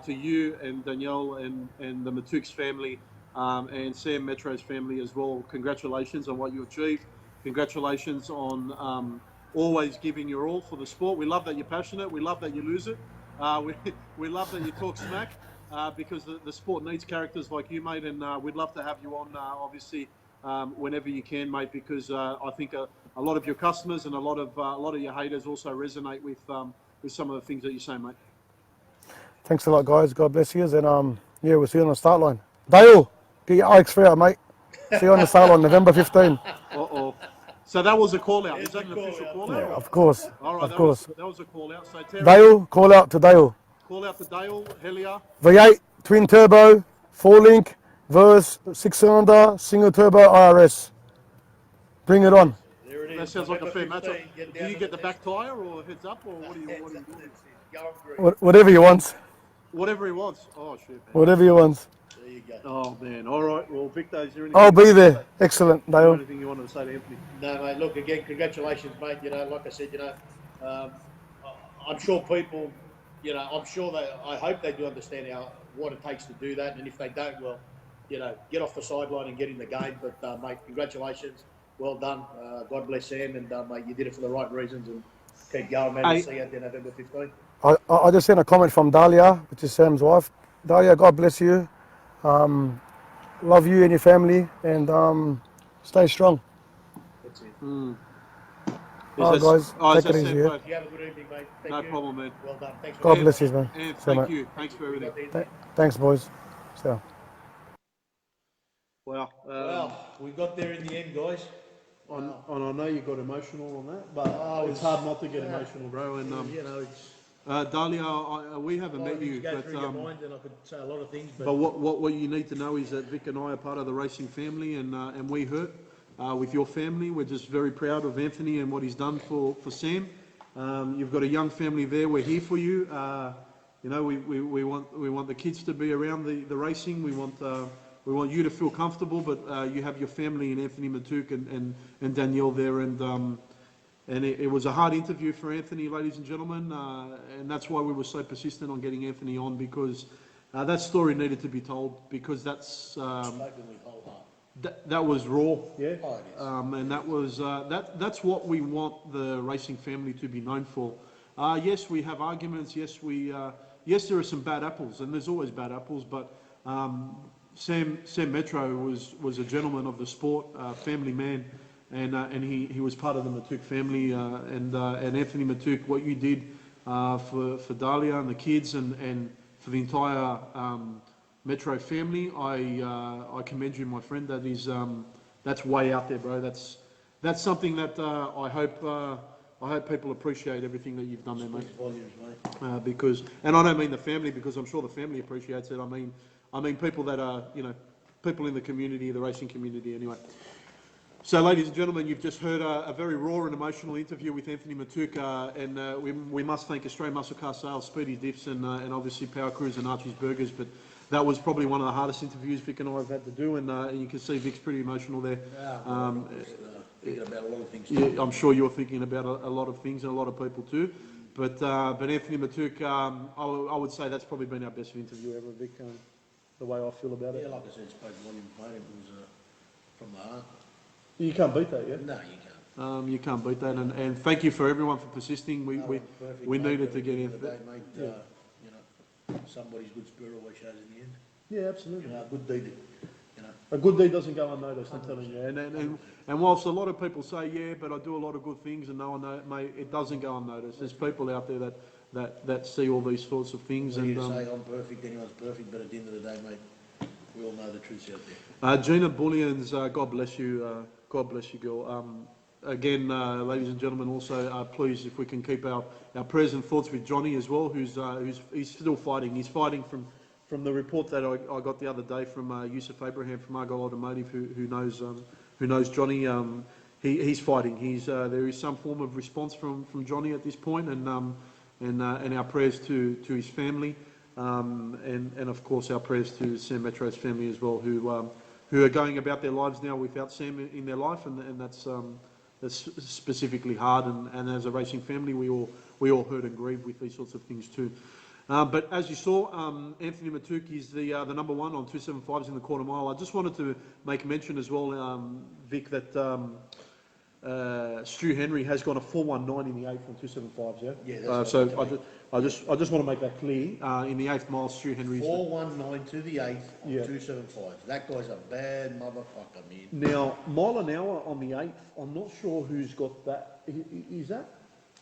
Speaker 2: to you and Danielle and the Maatouks family, and Sam Metro's family as well, congratulations on what you achieved. Congratulations on always giving your all for the sport. We love that you're passionate. We love that you lose it. We love that you talk smack, because the sport needs characters like you, mate, and we'd love to have you on, obviously, whenever you can, mate, because I think a lot of your customers and a lot of your haters also resonate with some of the things that you say, mate.
Speaker 3: Thanks a lot, guys. God bless you. And we'll see you on the start line. Dale, get your IX3 out, mate. See you on the start line, November 15.
Speaker 2: Uh-oh. So that was a call out. Is that an official call out?
Speaker 3: Yeah, of course.
Speaker 2: All right,
Speaker 3: of course.
Speaker 2: That was a call out. So Terry,
Speaker 3: Dale, call out to Dale.
Speaker 2: Call out to Dale, Helia.
Speaker 3: V8, twin turbo, 4-link, verse, 6-cylinder, single turbo IRS. Bring it on.
Speaker 4: There it is.
Speaker 2: That sounds like a fair
Speaker 1: November
Speaker 2: matchup.
Speaker 1: 15, get
Speaker 2: Do
Speaker 1: down
Speaker 2: you
Speaker 1: to
Speaker 2: get the
Speaker 1: the
Speaker 2: back tyre or heads up, or what do you do?
Speaker 1: Go on, Greg.
Speaker 3: Whatever you want.
Speaker 2: Whatever he wants. Oh, shit.
Speaker 3: Whatever you want.
Speaker 1: There you go.
Speaker 2: Oh, man. All right. Well, Victor, is there anything
Speaker 3: I'll be there. Excellent, Dale.
Speaker 2: anything you wanted to say to Anthony?
Speaker 1: No, mate. Look, again, congratulations, mate. You know, like I said, I'm sure people, I'm sure I hope they do understand what it takes to do that. And if they don't, well, get off the sideline and get in the game. But, mate, congratulations. Well done. God bless Sam. And, mate, you did it for the right reasons. And keep going, man. We'll see you out there November 15.
Speaker 3: I just sent a comment from Dahlia, which is Sam's wife. Dahlia, God bless you. Love you and your family, and stay strong.
Speaker 1: That's it.
Speaker 3: All right, guys. Take it easy.
Speaker 1: You have a good evening, mate. Thank
Speaker 2: No
Speaker 1: you.
Speaker 2: problem, man.
Speaker 1: Well done. Thanks for
Speaker 3: God bless you, man.
Speaker 2: And
Speaker 3: See
Speaker 2: thank
Speaker 3: mate.
Speaker 2: you. Thanks for everything.
Speaker 3: Thanks, boys. So.
Speaker 2: Wow.
Speaker 1: Well, we got there in the end, guys.
Speaker 2: And I know you got emotional on that, but it's hard not to get emotional, bro. And
Speaker 1: It's
Speaker 2: Dahlia, we haven't
Speaker 1: a lot
Speaker 2: met
Speaker 1: of things
Speaker 2: you,
Speaker 1: go
Speaker 2: but
Speaker 1: through your mind, and I could say a lot of things.
Speaker 2: but what you need to know is that Vic and I are part of the racing family, and we hurt with your family. We're just very proud of Anthony and what he's done for Sam. You've got a young family there. We're here for you. We want the kids to be around the racing. We want you to feel comfortable, but you have your family and Anthony Maatouk and Danielle there, and it was a hard interview for Anthony, ladies and gentlemen, and that's why we were so persistent on getting Anthony on, because that story needed to be told, because that's
Speaker 1: spoken with whole heart.
Speaker 2: that was raw, yeah,
Speaker 1: Oh, it is.
Speaker 2: and that was that's what we want the racing family to be known for. Yes, we have arguments. Yes, yes, there are some bad apples, and there's always bad apples, but. Sam Metro was a gentleman of the sport, family man, and he was part of the Maatouk family, and Anthony Maatouk, what you did for Dahlia and the kids and for the entire Metro family, I commend you, my friend. That's way out there, bro. That's something that I hope people appreciate everything that you've done there, mate.
Speaker 1: Volumes, mate.
Speaker 2: Because, and I don't mean the family, because I'm sure the family appreciates it. I mean people that are, people in the community, the racing community anyway. So, ladies and gentlemen, you've just heard a very raw and emotional interview with Anthony Maatouk, and we must thank Australian Muscle Car Sales, Speedy Dips, and obviously Power Cruise and Archie's Burgers, but that was probably one of the hardest interviews Vic and I have had to do, and you can see Vic's pretty emotional there.
Speaker 1: Thinking about a lot of things.
Speaker 2: Yeah, I'm sure you're thinking about a lot of things, and a lot of people too. But Anthony Maatouk, I would say that's probably been our best interview ever, Vic. The way I feel about it.
Speaker 1: Yeah, like I said, spoke volumes, mate. It was from the heart.
Speaker 2: You can't beat that, yeah?
Speaker 1: No, you can't.
Speaker 2: You can't beat that, and thank you for everyone for persisting. We
Speaker 1: Perfect,
Speaker 2: we
Speaker 1: mate,
Speaker 2: needed
Speaker 1: but
Speaker 2: to
Speaker 1: at
Speaker 2: get
Speaker 1: the
Speaker 2: in.
Speaker 1: end of the day, mate, somebody's good spirit always shows in the end.
Speaker 2: Yeah, absolutely.
Speaker 1: A good deed,
Speaker 2: A good deed doesn't go unnoticed, I'm telling you. And whilst a lot of people say, yeah, but I do a lot of good things, and no one knows, mate, it doesn't go unnoticed. There's people out there that see all these sorts of things.
Speaker 1: When
Speaker 2: and
Speaker 1: you say I'm perfect, anyone's perfect, but at the end of the day, mate, we all know the truth's out there.
Speaker 2: Gina Bullions, God bless you. God bless you, girl. Again, ladies and gentlemen, also please, if we can keep our prayers and thoughts with Johnny as well, he's still fighting. He's fighting from the report that I got the other day from Yusuf Abraham from Argyle Automotive, who knows Johnny. He's fighting. There is some form of response from Johnny at this point, and our prayers to his family, and of course our prayers to Sam Metro's family as well, who are going about their lives now without Sam in their life, and that's specifically hard. And as a racing family, we all hurt and grieve with these sorts of things too. But as you saw, Anthony Maatouk is the number one on 275s in the quarter mile. I just wanted to make mention as well, Vic, that Stu Henry has got a 4:19 in the 8th on 275s. Yeah.
Speaker 1: Yeah. That's
Speaker 2: So I just want to make that clear. In the 8th mile, Stu Henry's
Speaker 1: 4:19 to the 8th on
Speaker 2: Yeah.
Speaker 1: 275s. That guy's a bad motherfucker, man.
Speaker 2: Now mile an hour on the 8th. I'm not sure who's got that. Is that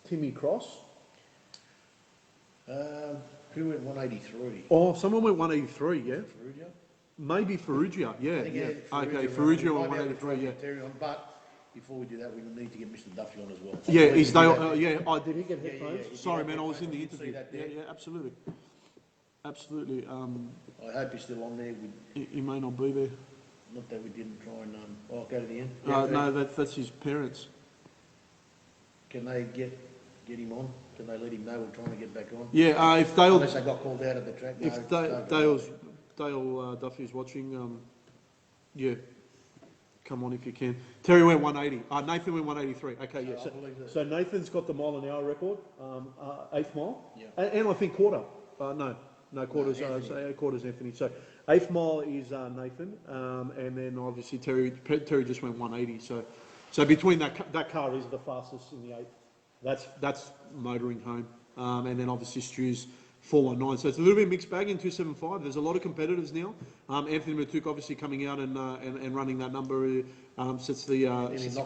Speaker 2: Timmy Cross?
Speaker 1: Who went 183?
Speaker 2: Oh, someone went 183. Yeah.
Speaker 1: Ferrugia?
Speaker 2: Maybe Ferrugia. Yeah.
Speaker 1: I think,
Speaker 2: Yeah. Okay,
Speaker 1: Ferrugia
Speaker 2: Ferrugia on
Speaker 1: might be able to
Speaker 2: 183. Yeah.
Speaker 1: Terry on, but before we do that, we need to get Mr. Duffy on as well.
Speaker 2: Yeah, is they?
Speaker 1: Yeah.
Speaker 2: Yeah, oh, did he get
Speaker 1: Yeah,
Speaker 2: headphones?
Speaker 1: yeah, yeah.
Speaker 2: Sorry,
Speaker 1: He
Speaker 2: man,
Speaker 1: did
Speaker 2: I was in the
Speaker 1: headphones. You
Speaker 2: interview.
Speaker 1: can see that
Speaker 2: Yeah,
Speaker 1: there.
Speaker 2: yeah, absolutely, absolutely.
Speaker 1: I hope he's still on there.
Speaker 2: He may not be there.
Speaker 1: Not that we didn't try and go to the end.
Speaker 2: No, that's his parents.
Speaker 1: Can they get him on? Can they let him know we're trying to get back on?
Speaker 2: Yeah, if Dale,
Speaker 1: Unless they got called out of the track.
Speaker 2: if Dale Duffy's watching, yeah, come on if you can. Terry went 180. Nathan went 183. Okay, yeah. So Nathan's got the mile an hour record, 8th mile, and I think quarter. No quarters. Quarters Anthony. So 8th mile is Nathan, and then obviously Terry just went 180. So between that car is the fastest in the 8th. That's motoring home, and then obviously Stu's 419. So it's a little bit mixed bag in 275. There's a lot of competitors now. Anthony Maatouk obviously coming out and running that number sets the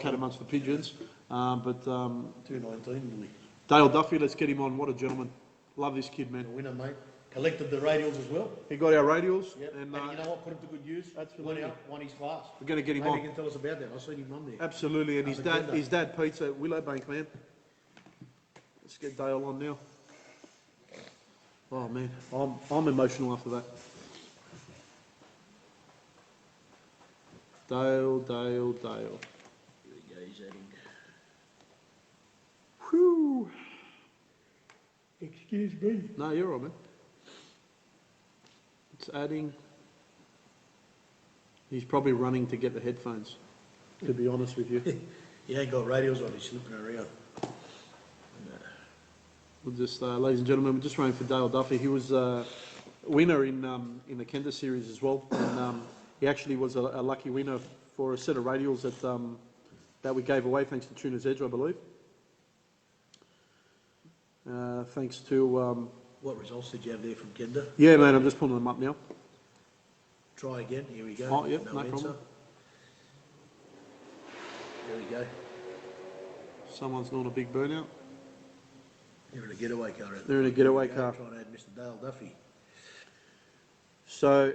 Speaker 2: cat amongst the pigeons. But
Speaker 1: 219.
Speaker 2: Dale Duffy, let's get him on. What a gentleman. Love this kid, man.
Speaker 1: A winner, mate. Collected the radials as well.
Speaker 2: He got our radials.
Speaker 1: Yep.
Speaker 2: And
Speaker 1: you know what? Put him to good use.
Speaker 2: Absolutely.
Speaker 1: Won his class.
Speaker 2: We're going to get him
Speaker 1: Maybe
Speaker 2: on.
Speaker 1: you can tell us about that. I've seen him on there.
Speaker 2: Absolutely. And his dad Pete's at Willowbank, man. Let's get Dale on now. Oh man, I'm emotional after that. Dale.
Speaker 1: Here we go, he's adding.
Speaker 2: Whew.
Speaker 1: Excuse me.
Speaker 2: No, you're all right, man. It's adding. He's probably running to get the headphones, to be honest with you.
Speaker 1: He ain't got radials on, he's slipping around.
Speaker 2: We'll just, ladies and gentlemen, we're just running for Dale Duffy. He was a winner in the Kenda series as well, and he actually was a lucky winner for a set of radials that we gave away thanks to Tuner's Edge, I believe. Thanks to...
Speaker 1: what results did you have there from Kenda?
Speaker 2: Yeah, mate, I'm just pulling them up now.
Speaker 1: Try again, here we go.
Speaker 2: Oh, yep, no problem.
Speaker 1: There we go.
Speaker 2: Someone's doing a big burnout.
Speaker 1: They're in a getaway car.
Speaker 2: They're in a getaway car.
Speaker 1: Trying to add Mr. Dale Duffy.
Speaker 2: So,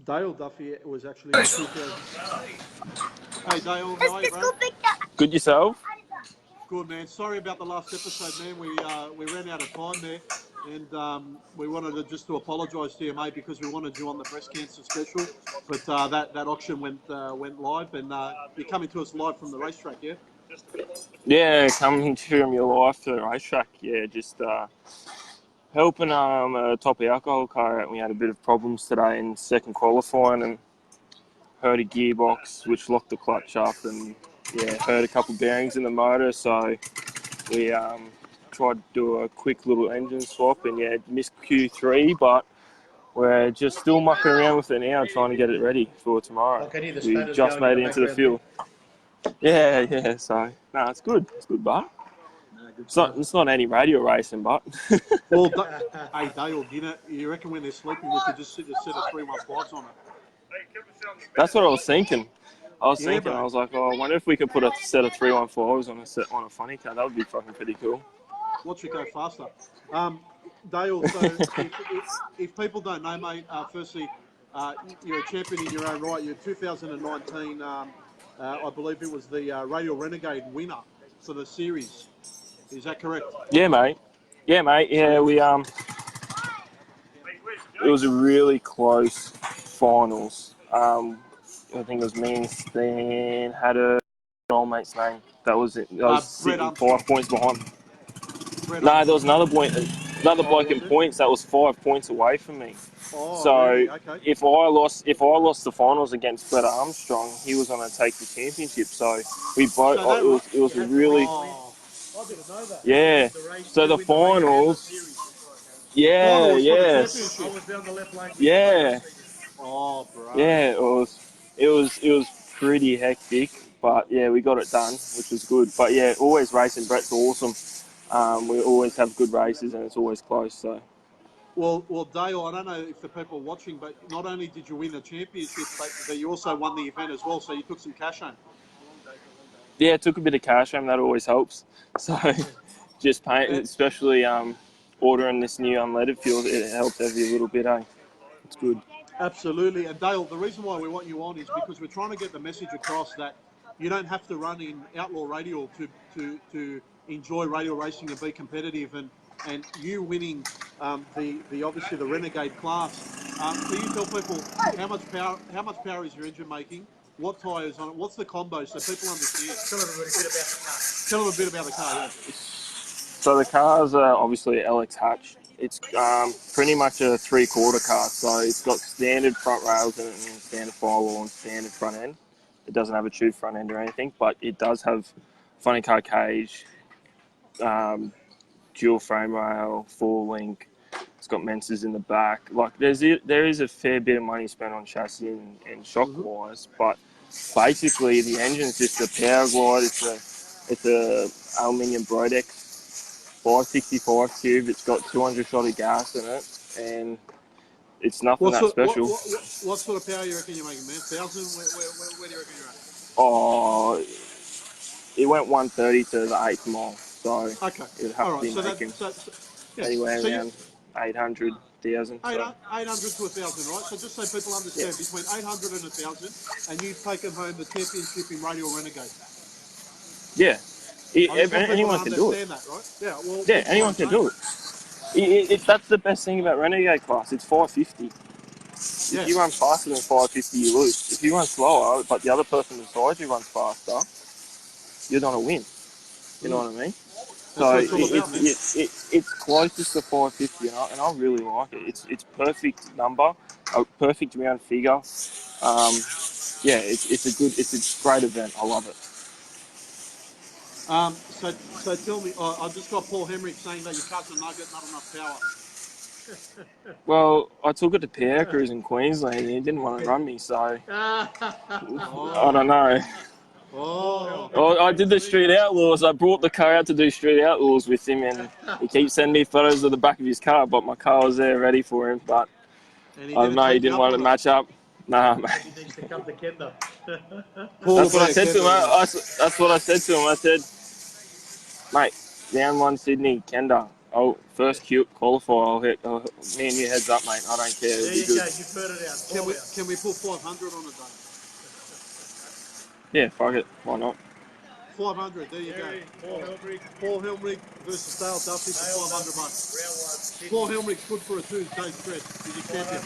Speaker 2: Dale Duffy was actually... Hey, Dale, how are you, bro?
Speaker 5: Good yourself?
Speaker 2: Good, man. Sorry about the last episode, man. We ran out of time there, and we wanted to apologise to you, mate, because we wanted you on the breast cancer special, but that auction went live, and you're coming to us live from the racetrack, yeah?
Speaker 5: Yeah, coming from your life to the racetrack. Yeah, just helping a top alcohol car out. We had a bit of problems today in second qualifying and hurt a gearbox, which locked the clutch up, and yeah, hurt a couple bearings in the motor. So we tried to do a quick little engine swap, and yeah, missed Q3, but we're just still mucking around with it now, trying to get it ready for tomorrow. We just made it into the field. Yeah, so, no, it's good. It's good, but it's not any radio racing, but.
Speaker 2: Well, hey, Dale, you reckon when they're sleeping, we could just set a 315s on it?
Speaker 5: That's what I was thinking. I was like, oh, I wonder if we could put a set of 315s on a funny car. That would be fucking pretty cool.
Speaker 2: Watch it go faster. Dale, so if people don't know, mate, firstly, you're a champion in your own right. You're 2019, I believe it was the Radial Renegade winner for the series. Is that correct?
Speaker 5: Yeah, mate. Yeah, we it was a really close finals. I think it was me and Stan had a old mate's name. That was it. That was sitting 5 points behind. No, there was another bloke in points that was 5 points away from me.
Speaker 2: Oh,
Speaker 5: so
Speaker 2: really? Okay.
Speaker 5: if I lost the finals against Brett Armstrong, he was going to take the championship. So we both. So it was a really.
Speaker 2: Oh, I didn't know that.
Speaker 5: Yeah. So the finals. Yeah.
Speaker 2: I was down the left lane.
Speaker 5: Yeah.
Speaker 2: Oh, bro.
Speaker 5: Yeah, it was pretty hectic, but yeah, we got it done, which was good. But yeah, always racing. Brett's awesome. We always have good races, and it's always close. So.
Speaker 2: Well, Dale, I don't know if the people are watching, but not only did you win the championship, but you also won the event as well. So you took some cash home.
Speaker 5: Yeah, took a bit of cash home. That always helps. So just paying, especially ordering this new unleaded fuel, it helps every little bit. It's good.
Speaker 2: Absolutely. And Dale, the reason why we want you on is because we're trying to get the message across that you don't have to run in outlaw radial to enjoy radial racing and be competitive. And you winning the obviously the Renegade class. Can you tell people how much power is your engine making, What tyres on it? What's the combo so people understand?
Speaker 1: Tell everybody a bit about the car.
Speaker 2: Tell them a bit about the car. Yeah.
Speaker 5: So the car's obviously LX hatch. It's pretty much a 3/4 car, so it's got standard front rails and standard firewall and standard front end. It doesn't have a tube front end or anything, but it does have funny car cage, dual frame rail, 4-link. It's got Mensas in the back. Like there is a fair bit of money spent on chassis and shock wise, but basically the engine's just a power glide. It's a aluminium Brodex 565 cube. It's got 200 shot of gas in it, and it's nothing that special.
Speaker 2: What sort of power you reckon you're making, man? 1,000? Where do you reckon you're at?
Speaker 5: Oh, it went 130 to the 8th mile, so
Speaker 2: Okay.
Speaker 5: it'd have to be making anywhere around 800, 1,000.
Speaker 2: 800 to 1,000, right? So just so people understand, between 800 and 1,000, and you've taken home the championship in Radial Renegade.
Speaker 5: Yeah.
Speaker 2: Anyone
Speaker 5: can do it.
Speaker 2: That, right? Yeah, well,
Speaker 5: anyone can do it. That's the best thing about Renegade class. It's 550. If you run faster than 550, you lose. If you run slower, but the other person beside you runs faster, you're going to win. You know what I mean? So it's closest to 550, and I really like it. It's perfect number, a perfect round figure. It's a great event. I love it.
Speaker 2: So tell me, I just got Paul Hemrick saying that your car's a nugget, not enough power.
Speaker 5: Well, I took it to Power Cruise in Queensland, and he didn't want to run me, so I don't know. I did the Street Outlaws. I brought the car out to do Street Outlaws with him, and he keeps sending me photos of the back of his car, but my car was there ready for him, but I don't know, he didn't want to match up. Nah, mate.
Speaker 1: He needs to come to Kenda.
Speaker 5: That's what I said to him. That's what I said to him. I said, mate, round 1 Sydney, Kenda. Oh, first qualifier. I'll hit. Me and you heads up, mate. I don't care.
Speaker 1: There you go. You've heard it out.
Speaker 2: Can we put 500 on it, though?
Speaker 5: Yeah, fuck it. Why not?
Speaker 2: 500. There you go. Paul Helmrich versus Dale Duffy for 500 bucks. Paul Helmrich's good for a Tuesday stretch. He's a champion.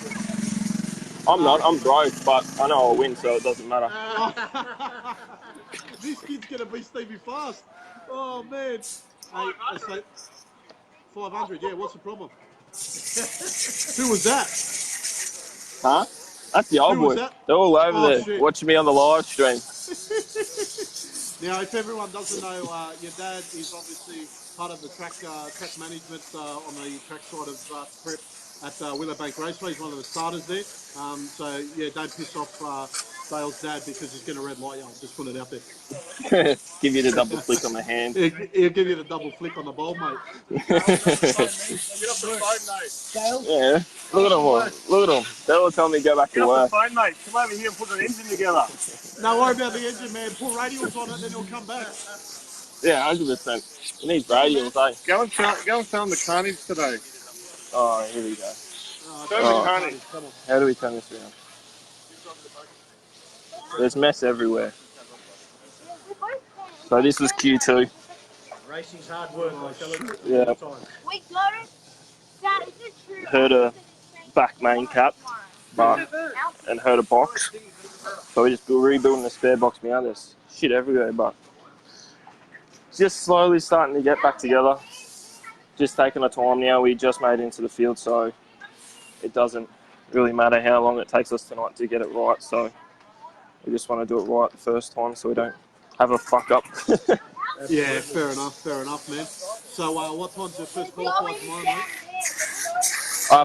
Speaker 5: I'm not. I'm broke, but I know I'll win, so it doesn't matter.
Speaker 2: This kid's gonna be Stevie Fast. Oh man. Hey, so 500. Yeah. What's the problem? Who was that?
Speaker 5: Huh? That's the old boy. They're all over there watching me on the live stream.
Speaker 2: Now, if everyone doesn't know, your dad is obviously part of the track management on the track side of prep at Willowbank Raceway. He's one of the starters there. So, yeah, don't piss off Dale's dad because he's going to red light you. I'll just put it out there.
Speaker 5: Give you the double flick on the hand.
Speaker 2: He'll give you the double flick on the bowl, mate.
Speaker 4: Get off the phone, mate.
Speaker 1: Dale?
Speaker 5: Yeah. Look at them all. Look at them. They all tell me to go back to work.
Speaker 4: Get off the phone, mate. Come over here and put an engine together.
Speaker 2: No worry about the engine, man. Put radials on it, then he'll come back.
Speaker 5: Yeah, 100%. It needs radials, eh?
Speaker 4: Go and film the carnage today.
Speaker 5: Oh, here we go.
Speaker 4: Carnage.
Speaker 5: How do we turn this around? There's mess everywhere. So this was Q2.
Speaker 1: Racing's hard work, I tell you.
Speaker 5: Yeah.
Speaker 6: We got it. Dad, is it true?
Speaker 5: Heard a back main cap, and heard a box. So we're rebuilding the spare box behind us. Shit everywhere, but just slowly starting to get back together. Just taking our time now. We just made it into the field, so it doesn't really matter how long it takes us tonight to get it right. So we just want to do it right the first time, so we don't have a fuck up.
Speaker 2: Yeah, fair enough, man. So what time's your first qualifier tomorrow, mate?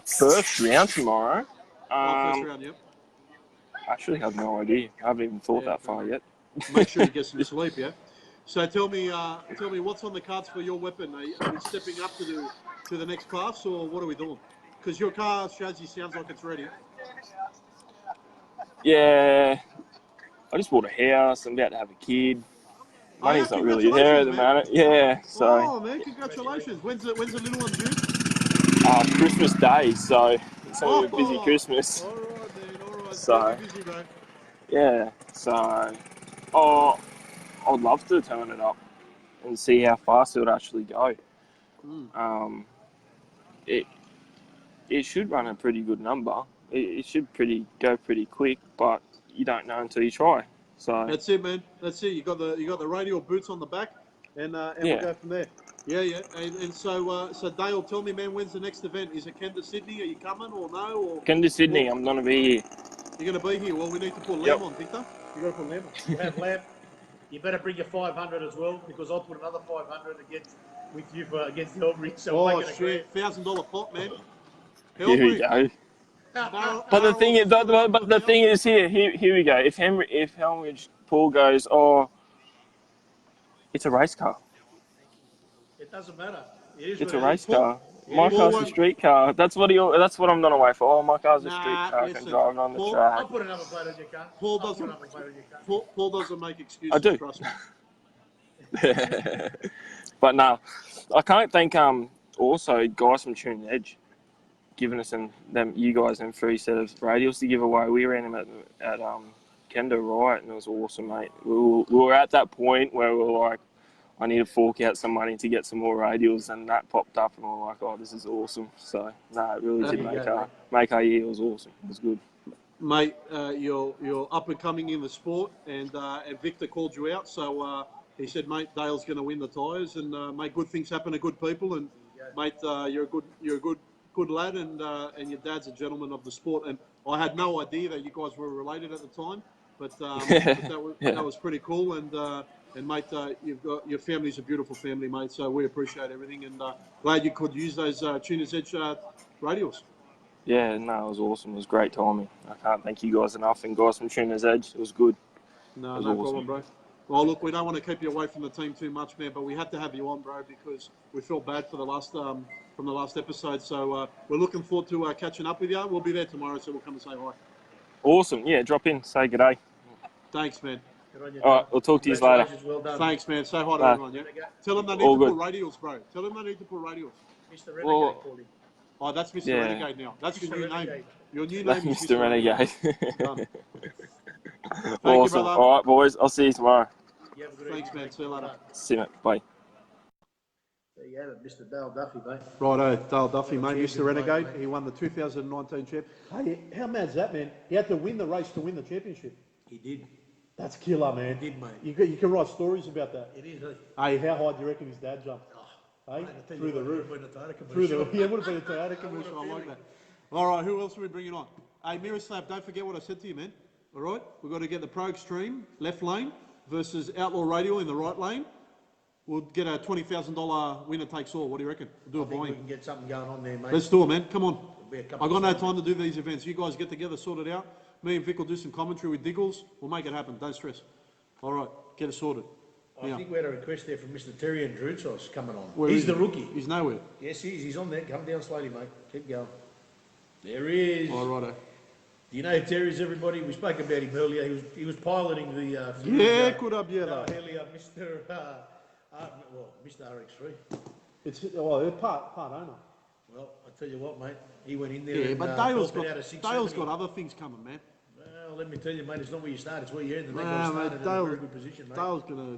Speaker 5: First round tomorrow.
Speaker 2: First round, yep.
Speaker 5: Actually have no idea. I haven't even thought that far yet.
Speaker 2: Make sure you get some sleep, yeah? So tell me what's on the cards for your weapon? Are we stepping up to the next class, or what are we doing? Because your car shows you sounds like it's ready.
Speaker 5: Yeah, I just bought a house. I'm about to have a kid. Money's not really there at the moment. Yeah, so.
Speaker 2: Oh man, congratulations! When's the little one due?
Speaker 5: Christmas Day, so it's gonna be a busy Christmas.
Speaker 2: All right, man. All right.
Speaker 5: So.
Speaker 2: Busy, bro.
Speaker 5: Yeah, so. I'd love to turn it up and see how fast it would actually go. It should run a pretty good number. It should go pretty quick, but you don't know until you try. So
Speaker 2: That's it, man. That's it. You got the radial boots on the back, and we'll go from there. Yeah. And so Dale, tell me, man, when's the next event? Is it Kenda Sydney? Are you coming or no? Or
Speaker 5: come to Sydney. I'm gonna be here.
Speaker 2: you're gonna be here? Well, we need to put Lamb on, Victor. You got to put Lamb on.
Speaker 1: You have Lamb. You better bring your 500 as well, because I'll put another 500 with you against the Elbury. So
Speaker 2: Oh shit, $1,000 pot, man.
Speaker 5: Here we go. But the thing is, here we go. If Helmridge Paul goes, oh, it's a race car.
Speaker 1: It doesn't matter.
Speaker 5: It's a race car. My car's a street car. That's what I'm gonna wait for. Oh, my car's a street car. I can drive it on the track.
Speaker 1: I'll put another plate on your car.
Speaker 2: Paul doesn't make excuses.
Speaker 5: I do.
Speaker 2: Trust me.
Speaker 5: But no, I can't thank also guys from Tuning Edge giving us you guys them free set of radials to give away. We ran them at Kenda Riot, and it was awesome, mate. We were at that point where we were like, I need to fork out some money to get some more radials, and that popped up, and we were like, oh, this is awesome. So no, it really did make our year. It was awesome. It was good.
Speaker 2: Mate, you're up and coming in the sport, and Victor called you out. So he said, mate, Dale's going to win the tyres, and make good things happen to good people. And mate, you're a good lad, and your dad's a gentleman of the sport. And I had no idea that you guys were related at the time, but that was pretty cool. And mate, your family's a beautiful family, mate. So we appreciate everything, and glad you could use those Tuner's Edge radials.
Speaker 5: Yeah, no, it was awesome. It was great timing. I can't thank you guys enough, and guys from Tuner's Edge. It was good.
Speaker 2: No
Speaker 5: awesome.
Speaker 2: Problem, bro. Well, look, we don't want to keep you away from the team too much, man, but we had to have you on, bro, because we felt bad for the last from the last episode. So we're looking forward to catching up with you. We'll be there tomorrow, so we'll come and say hi.
Speaker 5: Awesome. Yeah, drop in, say good day.
Speaker 2: Thanks, man.
Speaker 5: All right, we'll talk to you later.
Speaker 2: Well done. Thanks, man. Say hi to everyone, yeah? Tell them they need to put radials, bro. Tell them they need to put radials.
Speaker 1: Mr. Renegade called him.
Speaker 2: Oh, that's Mr. Renegade now. That's your new name. Your new
Speaker 5: name is Mr. Renegade.
Speaker 2: Thank
Speaker 5: awesome.
Speaker 2: you, brother.
Speaker 5: All right, boys. I'll see you tomorrow.
Speaker 2: Thanks, man. See you later.
Speaker 5: See you, mate. Bye.
Speaker 1: There you have it, Mr. Dale Duffy, mate.
Speaker 2: Righto, Dale Duffy, mate. Mr. Renegade. He won the 2019 champ. Hey, how mad's that, man? He had to win the race to win the championship.
Speaker 1: He did.
Speaker 2: That's killer, man.
Speaker 1: He did, mate.
Speaker 2: You can write stories about that.
Speaker 1: It is.
Speaker 2: Hey, how high do you reckon his dad jumped? Hey, through the roof. It would have been a Toyota commercial. I like that. All right, who else are we bringing on? Hey, Miroslav, don't forget what I said to you, man. All right, we've got to get the Pro Extreme left lane versus Outlaw Radial in the right lane. We'll get a $20,000 winner takes all. What do you reckon? We'll do a buy-in.
Speaker 1: We can get something going on there, mate.
Speaker 2: Let's do it, man. Come on. I've got no time to do these events. You guys get together, sort it out. Me and Vic will do some commentary with Diggles. We'll make it happen. Don't stress. All right, get it sorted.
Speaker 1: I think we had a request there from Mr. Terry and Drutsos coming on.
Speaker 2: Where
Speaker 1: he's the rookie.
Speaker 2: He's nowhere.
Speaker 1: Yes, he is. He's on there. Come down slowly, mate. Keep going. There he is.
Speaker 2: All righto.
Speaker 1: Do you know who Terry's, everybody? We spoke about him earlier. He was piloting the...
Speaker 2: good up, yeah, though.
Speaker 1: Earlier, Mr. Mr. RX3.
Speaker 2: It's part owner.
Speaker 1: Well, I tell you what, mate. He went in there.
Speaker 2: Yeah,
Speaker 1: and,
Speaker 2: but Dale's got other things coming, man.
Speaker 1: Well, let me tell you, mate. It's not where you start. It's where you end. And they got started in a very good position, mate.
Speaker 2: Dale's gonna.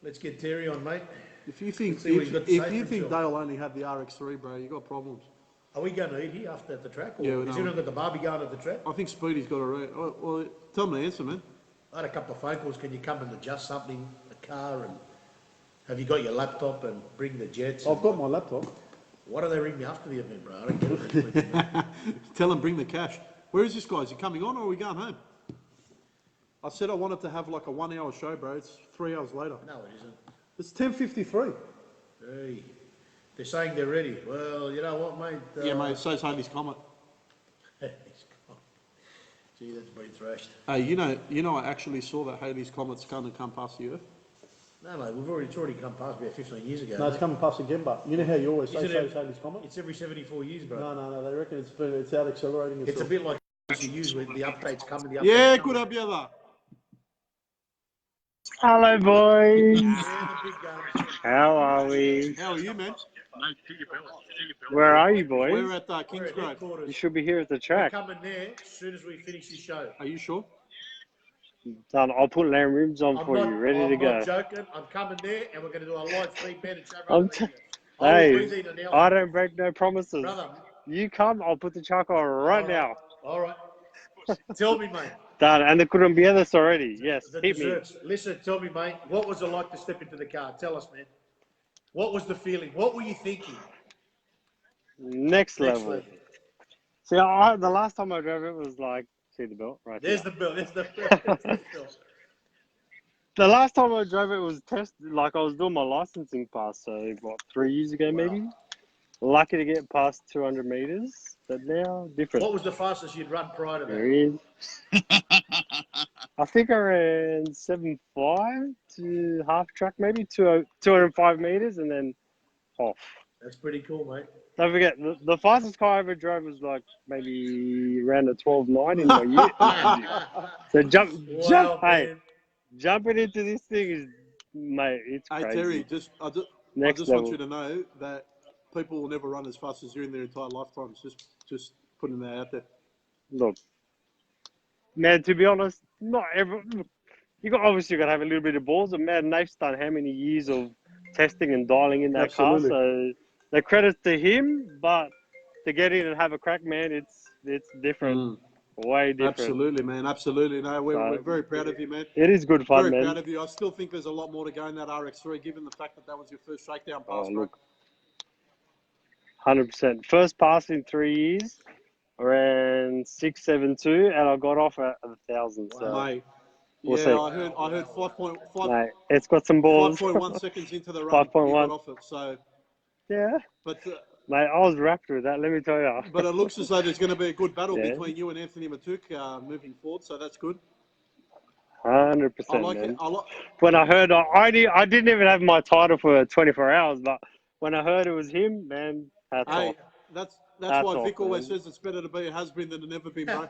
Speaker 1: Let's get Terry on, mate.
Speaker 2: If you think Dale only had the RX3, bro, you got problems.
Speaker 1: Are we going to eat here after at the track? Or
Speaker 2: yeah,
Speaker 1: is he not got the barbie going at the track?
Speaker 2: I think Speedy's got a. Well, tell me the answer, man.
Speaker 1: I had a couple of phone calls. Can you come and adjust something, a car, and have you got your laptop and bring the jets?
Speaker 2: I've got my laptop.
Speaker 1: Why do they ring me after the event, bro? I don't get it.
Speaker 2: Tell them bring the cash. Where is this guy? Is he coming on or are we going home? I said I wanted to have like a 1 hour show, bro. It's 3 hours later.
Speaker 1: No, it isn't.
Speaker 2: It's 10:53.
Speaker 1: Hey, they're saying they're ready. Well, you know what, mate?
Speaker 2: Yeah, mate. So's Haley's Comet.
Speaker 1: Gee, that's been thrashed.
Speaker 2: Hey, you know, I actually saw that Haley's Comet's going to come past the Earth.
Speaker 1: No, mate, it's already come past about 15 years ago.
Speaker 2: No, it's coming past again, but you know how you always say so's Haley's Comet?
Speaker 1: It's every 74 years, bro.
Speaker 2: No, they reckon it's out accelerating itself.
Speaker 1: It's a bit like you use when the updates come.
Speaker 2: Yeah, good up, yeah.
Speaker 7: Hello, boys. How are we?
Speaker 2: How are you, man?
Speaker 7: Where are you, boys?
Speaker 2: We're at Kingsgrove.
Speaker 7: You should be here at the track.
Speaker 1: We're coming there as soon as we finish the show.
Speaker 2: Are you sure?
Speaker 7: Done. I'll put lamb ribs on for you, ready to go.
Speaker 1: I'm not joking. I'm coming there, and we're going to do a live stream band and show.
Speaker 7: Hey, I don't break no promises.
Speaker 1: Brother,
Speaker 7: you come, I'll put the chuck on right now.
Speaker 1: All right. Tell me, mate.
Speaker 7: Done. And the curumbiadas already. Yes,
Speaker 1: The
Speaker 7: hit me.
Speaker 1: desserts. Listen, tell me, mate, what was it like to step into the car? Tell us, man. What was the feeling? What were you thinking?
Speaker 7: Next level. See, the last time I drove it was like, see the belt right
Speaker 1: There's
Speaker 7: here.
Speaker 1: the bill. There's the bill. There's the bill.
Speaker 7: The last time I drove it was like I was doing my licensing pass, so what, 3 years ago maybe? Lucky to get past 200 meters, but now different.
Speaker 1: What was the fastest you'd run prior to
Speaker 7: There
Speaker 1: that?
Speaker 7: he is. I think I ran 7.5 to half track, maybe 205 meters, and then off.
Speaker 1: That's pretty cool, mate.
Speaker 7: Don't forget, the fastest car I ever drove was like maybe around a 12.9 in my year. So jumping into this thing is, mate, it's crazy.
Speaker 2: Hey Terry, I just want you to know that people will never run as fast as you in their entire lifetimes. Just putting that out there.
Speaker 7: Look, man, to be honest, not everyone. Obviously got to have a little bit of balls. And man, Nate's done how many years of testing and dialing in that car. So the credit to him, but to get in and have a crack, man, it's different. Way different.
Speaker 2: Absolutely, man. Absolutely. No, we're very proud of you, man.
Speaker 7: It is good fun, man.
Speaker 2: Very proud of you. I still think there's a lot more to go in that RX3, given the fact that was your first shakedown pass, bro.
Speaker 7: 100%. First pass in 3 years, ran 6.72, and I got off at 1,000. So
Speaker 2: mate.
Speaker 7: We'll
Speaker 2: yeah,
Speaker 7: see.
Speaker 2: I heard 5.5.
Speaker 7: Mate, it's got some balls.
Speaker 2: 5.1 seconds into the run,
Speaker 7: 5.1.
Speaker 2: you got off it. So
Speaker 7: yeah.
Speaker 2: But
Speaker 7: mate, I was wrapped with that. Let me tell you.
Speaker 2: But it looks as though there's going to be a good battle between you and Anthony Maatouk moving forward. So that's good.
Speaker 7: 100%.
Speaker 2: I like
Speaker 7: man.
Speaker 2: it.
Speaker 7: When I heard, I didn't even have my title for 24 hours, but when I heard it was him, man, hats off.
Speaker 2: That's why Vic always says it's better to be a has-been than to never be, bro.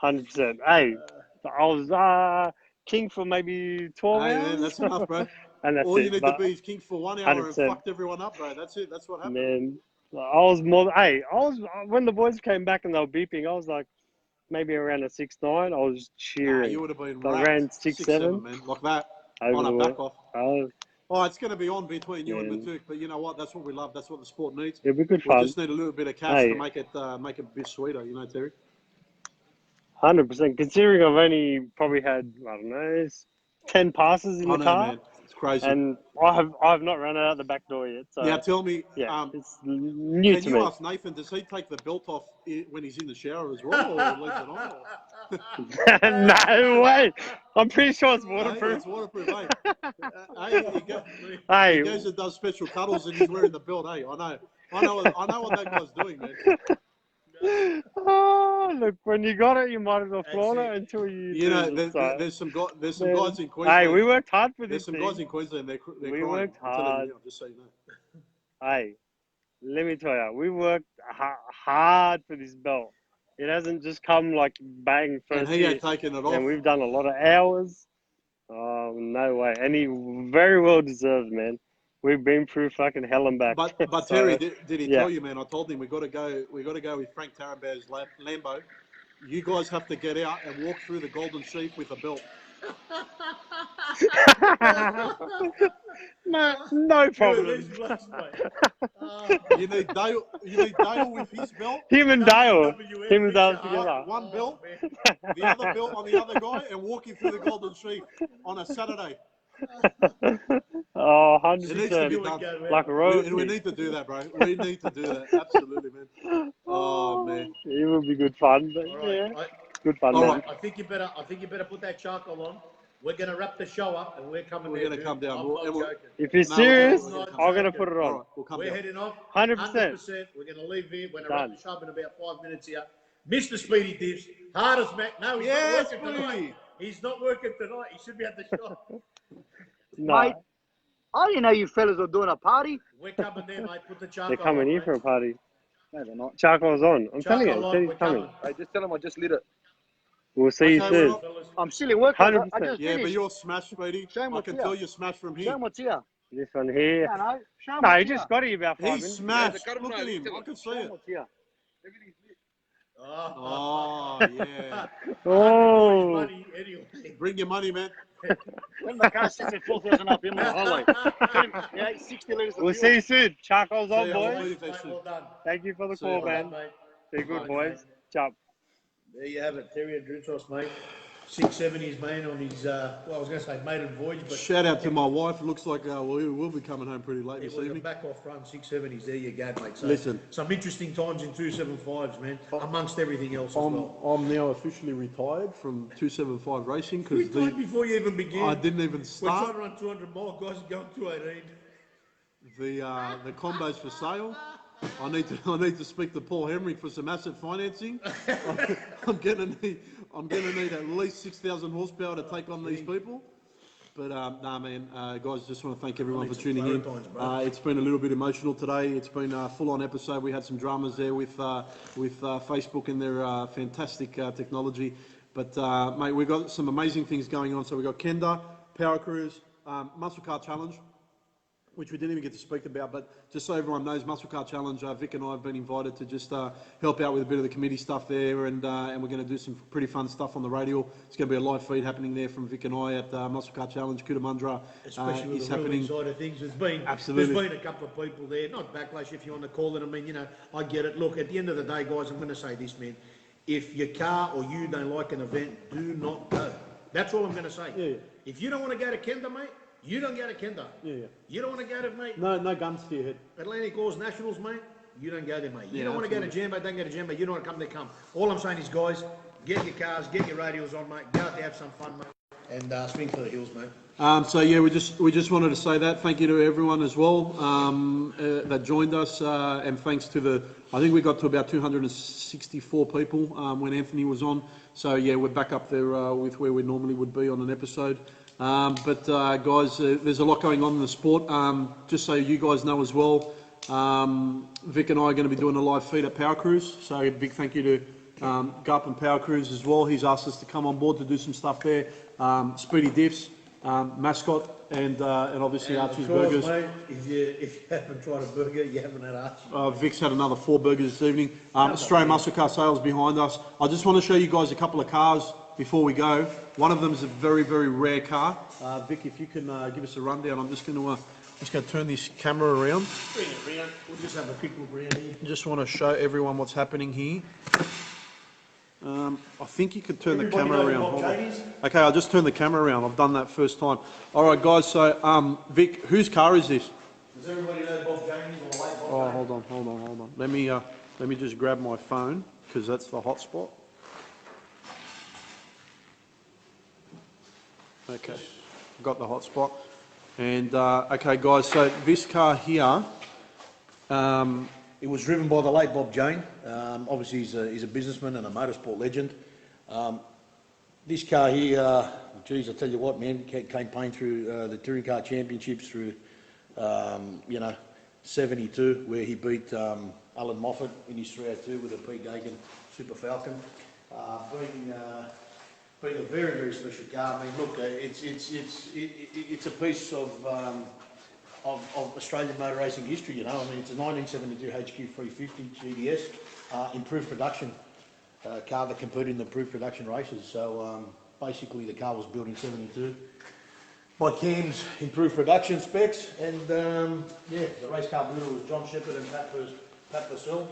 Speaker 7: 100%. Hey, I was king for maybe 12 hours.
Speaker 2: Man, that's enough, bro.
Speaker 7: And that's
Speaker 2: all
Speaker 7: it,
Speaker 2: you need to be is king for 1 hour
Speaker 7: 100%.
Speaker 2: and fucked everyone up, bro. That's it. That's what happened.
Speaker 7: Man, I was when the boys came back and they were beeping, I was like, maybe around a 6.9. I was cheering.
Speaker 2: You would have been
Speaker 7: I ran 6.7,
Speaker 2: man, like that.
Speaker 7: On
Speaker 2: a back off.
Speaker 7: Oh,
Speaker 2: it's going to be on between you and Maatouk, but you know what? That's what we love. That's what the sport needs.
Speaker 7: It'll be good fun.
Speaker 2: We just need a little bit of cash to make it a bit sweeter, you know, Terry.
Speaker 7: 100%. Considering I've only probably had 10 passes in the car.
Speaker 2: Man. It's crazy.
Speaker 7: And I have not run it out the back door yet. So
Speaker 2: now tell me,
Speaker 7: it's new to me.
Speaker 2: Can you ask Nathan, does he take the belt off when he's in the shower as well, or leaves it on?
Speaker 7: No way. I'm pretty sure it's waterproof.
Speaker 2: It's waterproof, he goes and does special cuddles and he's wearing the belt, I know what that guy's doing, man.
Speaker 7: Oh, look, when you got it, you might as well flaunt it until you.
Speaker 2: You know, there's some guys in Queensland.
Speaker 7: Hey, we worked hard for this.
Speaker 2: There's some guys in Queensland. They're
Speaker 7: we
Speaker 2: crying.
Speaker 7: Worked hard.
Speaker 2: Just so you know.
Speaker 7: Hey, let me tell you, we worked hard for this belt. It hasn't just come like bang first.
Speaker 2: And he ain't taken it off.
Speaker 7: And we've done a lot of hours. Oh, no way. And he very well deserved, man. We've been through fucking hell and back.
Speaker 2: But
Speaker 7: So,
Speaker 2: Terry, did he tell you, man? I told him we got to go with Frank Tarambaugh's Lambo. You guys have to get out and walk through the Golden Sheep with a belt.
Speaker 7: no problem.
Speaker 2: You need Dale with his belt.
Speaker 7: Him and Dale together.
Speaker 2: One belt, the other belt on the other guy, and walking through the Golden Sheep on a Saturday.
Speaker 7: Oh, 100%.
Speaker 2: It needs to be done.
Speaker 7: Like a road.
Speaker 2: We need to do that, bro. We need to do that. Absolutely, man. Oh, man.
Speaker 7: It will be good fun. But good fun,
Speaker 2: man.
Speaker 7: Right.
Speaker 1: I think you better put that charcoal on. We're going to wrap the show up and we're coming.
Speaker 2: We're going to come down.
Speaker 7: If you're serious, I'm going to put it on.
Speaker 2: Right, we'll
Speaker 1: we're heading off.
Speaker 7: 100%.
Speaker 1: We're going to leave here. We're going to wrap the show up in about 5 minutes here. Mr. Speedy Dips, hardest man. No, he's not working tonight. He's not working tonight. He should be at the shop.
Speaker 7: No.
Speaker 8: Mate, I didn't know you fellas were doing a party.
Speaker 1: We're coming there, mate. Put the charcoal
Speaker 7: They're coming
Speaker 1: on,
Speaker 7: here
Speaker 1: mate.
Speaker 7: for a party.
Speaker 8: No, they're not.
Speaker 7: Charcoal's on. I'm telling you.
Speaker 1: On,
Speaker 7: He's coming.
Speaker 8: Hey, just tell them I just lit it.
Speaker 7: We'll see you soon.
Speaker 8: I'm still in work.
Speaker 7: 100%.
Speaker 8: I just
Speaker 2: Yeah,
Speaker 8: finished.
Speaker 2: but you're smashed, Speedy. I can tell you're smashed from here.
Speaker 8: Show them what's here.
Speaker 7: This one here.
Speaker 8: No, show them
Speaker 7: No,
Speaker 8: what's
Speaker 7: he just got it about 5 minutes.
Speaker 2: He's smashed. Look at him. I can see it.
Speaker 8: what's here.
Speaker 2: Oh, yeah.
Speaker 7: Oh.
Speaker 1: Money anyway.
Speaker 2: Bring your money, man.
Speaker 8: When the car sits at 4,000 up in the highway. Yeah, 60 litres of
Speaker 7: We'll see you soon. Charcoal's on,
Speaker 2: See you,
Speaker 7: boys.
Speaker 2: boys.
Speaker 1: Well done.
Speaker 7: Thank you for the
Speaker 2: See you,
Speaker 7: call, man.
Speaker 1: Mate.
Speaker 7: Be good,
Speaker 1: Bye,
Speaker 7: boys. Ciao.
Speaker 1: There you have it, Terrier Drutos, mate. 670s, man, on his, well, I was going to say maiden voyage, but...
Speaker 2: Shout out to my wife. It looks like we will be coming home pretty late
Speaker 1: It
Speaker 2: this
Speaker 1: was a
Speaker 2: evening.
Speaker 1: back-off run, 670s. There you go, mate. So
Speaker 2: Listen.
Speaker 1: some interesting times in 275s, man, amongst everything else as well.
Speaker 2: I'm now officially retired from 275 racing because
Speaker 1: Retired before you even begin.
Speaker 2: I didn't even
Speaker 1: We're
Speaker 2: start.
Speaker 1: trying to run 200 mile, guys, are going 218.
Speaker 2: The combo's for sale. I need to speak to Paul Henry for some asset financing. I'm gonna need at least 6,000 horsepower to take on these people. But nah, man, guys, just want to thank everyone for tuning in. It's been a little bit emotional today. It's been a full-on episode. We had some dramas there with Facebook and their fantastic technology. But mate, we've got some amazing things going on. So we've got Kenda, Power Cruise, Muscle Car Challenge, which we didn't even get to speak about, but just so everyone knows, Muscle Car Challenge, Vic and I have been invited to just help out with a bit of the committee stuff there, and we're going to do some pretty fun stuff on the Radial. It's going to be a live feed happening there from Vic and I at Muscle Car Challenge. Cootamundra
Speaker 1: Especially with
Speaker 2: is
Speaker 1: the
Speaker 2: happening.
Speaker 1: side of things. There's been a couple of people there, not backlash if you want to call it. I mean, you know, I get it. Look, at the end of the day, guys, I'm going to say this, man. If your car or you don't like an event, do not go. That's all I'm going to say.
Speaker 2: Yeah.
Speaker 1: If you don't want to go to Kenda, mate, you don't go to Kenda.
Speaker 2: Yeah.
Speaker 1: You don't want to go to, mate,
Speaker 2: No guns to your head.
Speaker 1: Atlantic Oars Nationals, mate, you don't go there, mate. You
Speaker 2: Yeah,
Speaker 1: don't want to go to Jambo, don't go to Jambo. You don't want to come there, come. All I'm saying is, guys, get your cars, get your radials on, mate. Go out there, have some fun, mate. And swing for the hills, mate.
Speaker 2: So yeah, we just wanted to say that. Thank you to everyone as well that joined us, and thanks to I think we got to about 264 people when Anthony was on. So yeah, we're back up there with where we normally would be on an episode. But guys, there's a lot going on in the sport. Just so you guys know as well, Vic and I are going to be doing a live feed at Power Cruise. So a big thank you to Garp and Power Cruise as well. He's asked us to come on board to do some stuff there. Speedy Diffs, Mascot, and obviously Archie's Burgers.
Speaker 1: Mate, if you haven't tried a burger, you haven't had Archie.
Speaker 2: Vic's had another 4 burgers this evening. Australian Muscle Car Sales behind us. I just want to show you guys a couple of cars before we go. One of them is a very, very rare car. Vic, if you can give us a rundown, I'm just going to turn this camera around.
Speaker 1: Bring it round. We'll just have a quick look around here.
Speaker 2: Just want to show everyone what's happening here. I think you could turn the camera around. Hold on. Okay, I'll just turn the camera around. I've done that first time. All right, guys. So, Vic, whose car is this?
Speaker 1: Does everybody know Bob James or late Bob
Speaker 2: Oh, hold on. Let me just grab my phone because that's the hotspot. Okay, got the hotspot. And okay, guys. So this car here.
Speaker 1: It was driven by the late Bob Jane. Obviously, he's a businessman and a motorsport legend. This car here, geez, I tell you what, man, campaigned through the Touring Car Championships through, 72, where he beat Alan Moffat in his 302 with a Pete Gagan Super Falcon. Been a very, very special car. I mean, look, it's a piece of Australian motor racing history, you know. I mean, it's a 1972 HQ 350 GDS, improved production car that competed in the improved production races. So basically the car was built in 72 by Cam's improved production specs, and yeah, the race car builder was John Shepherd and Pat Purcell,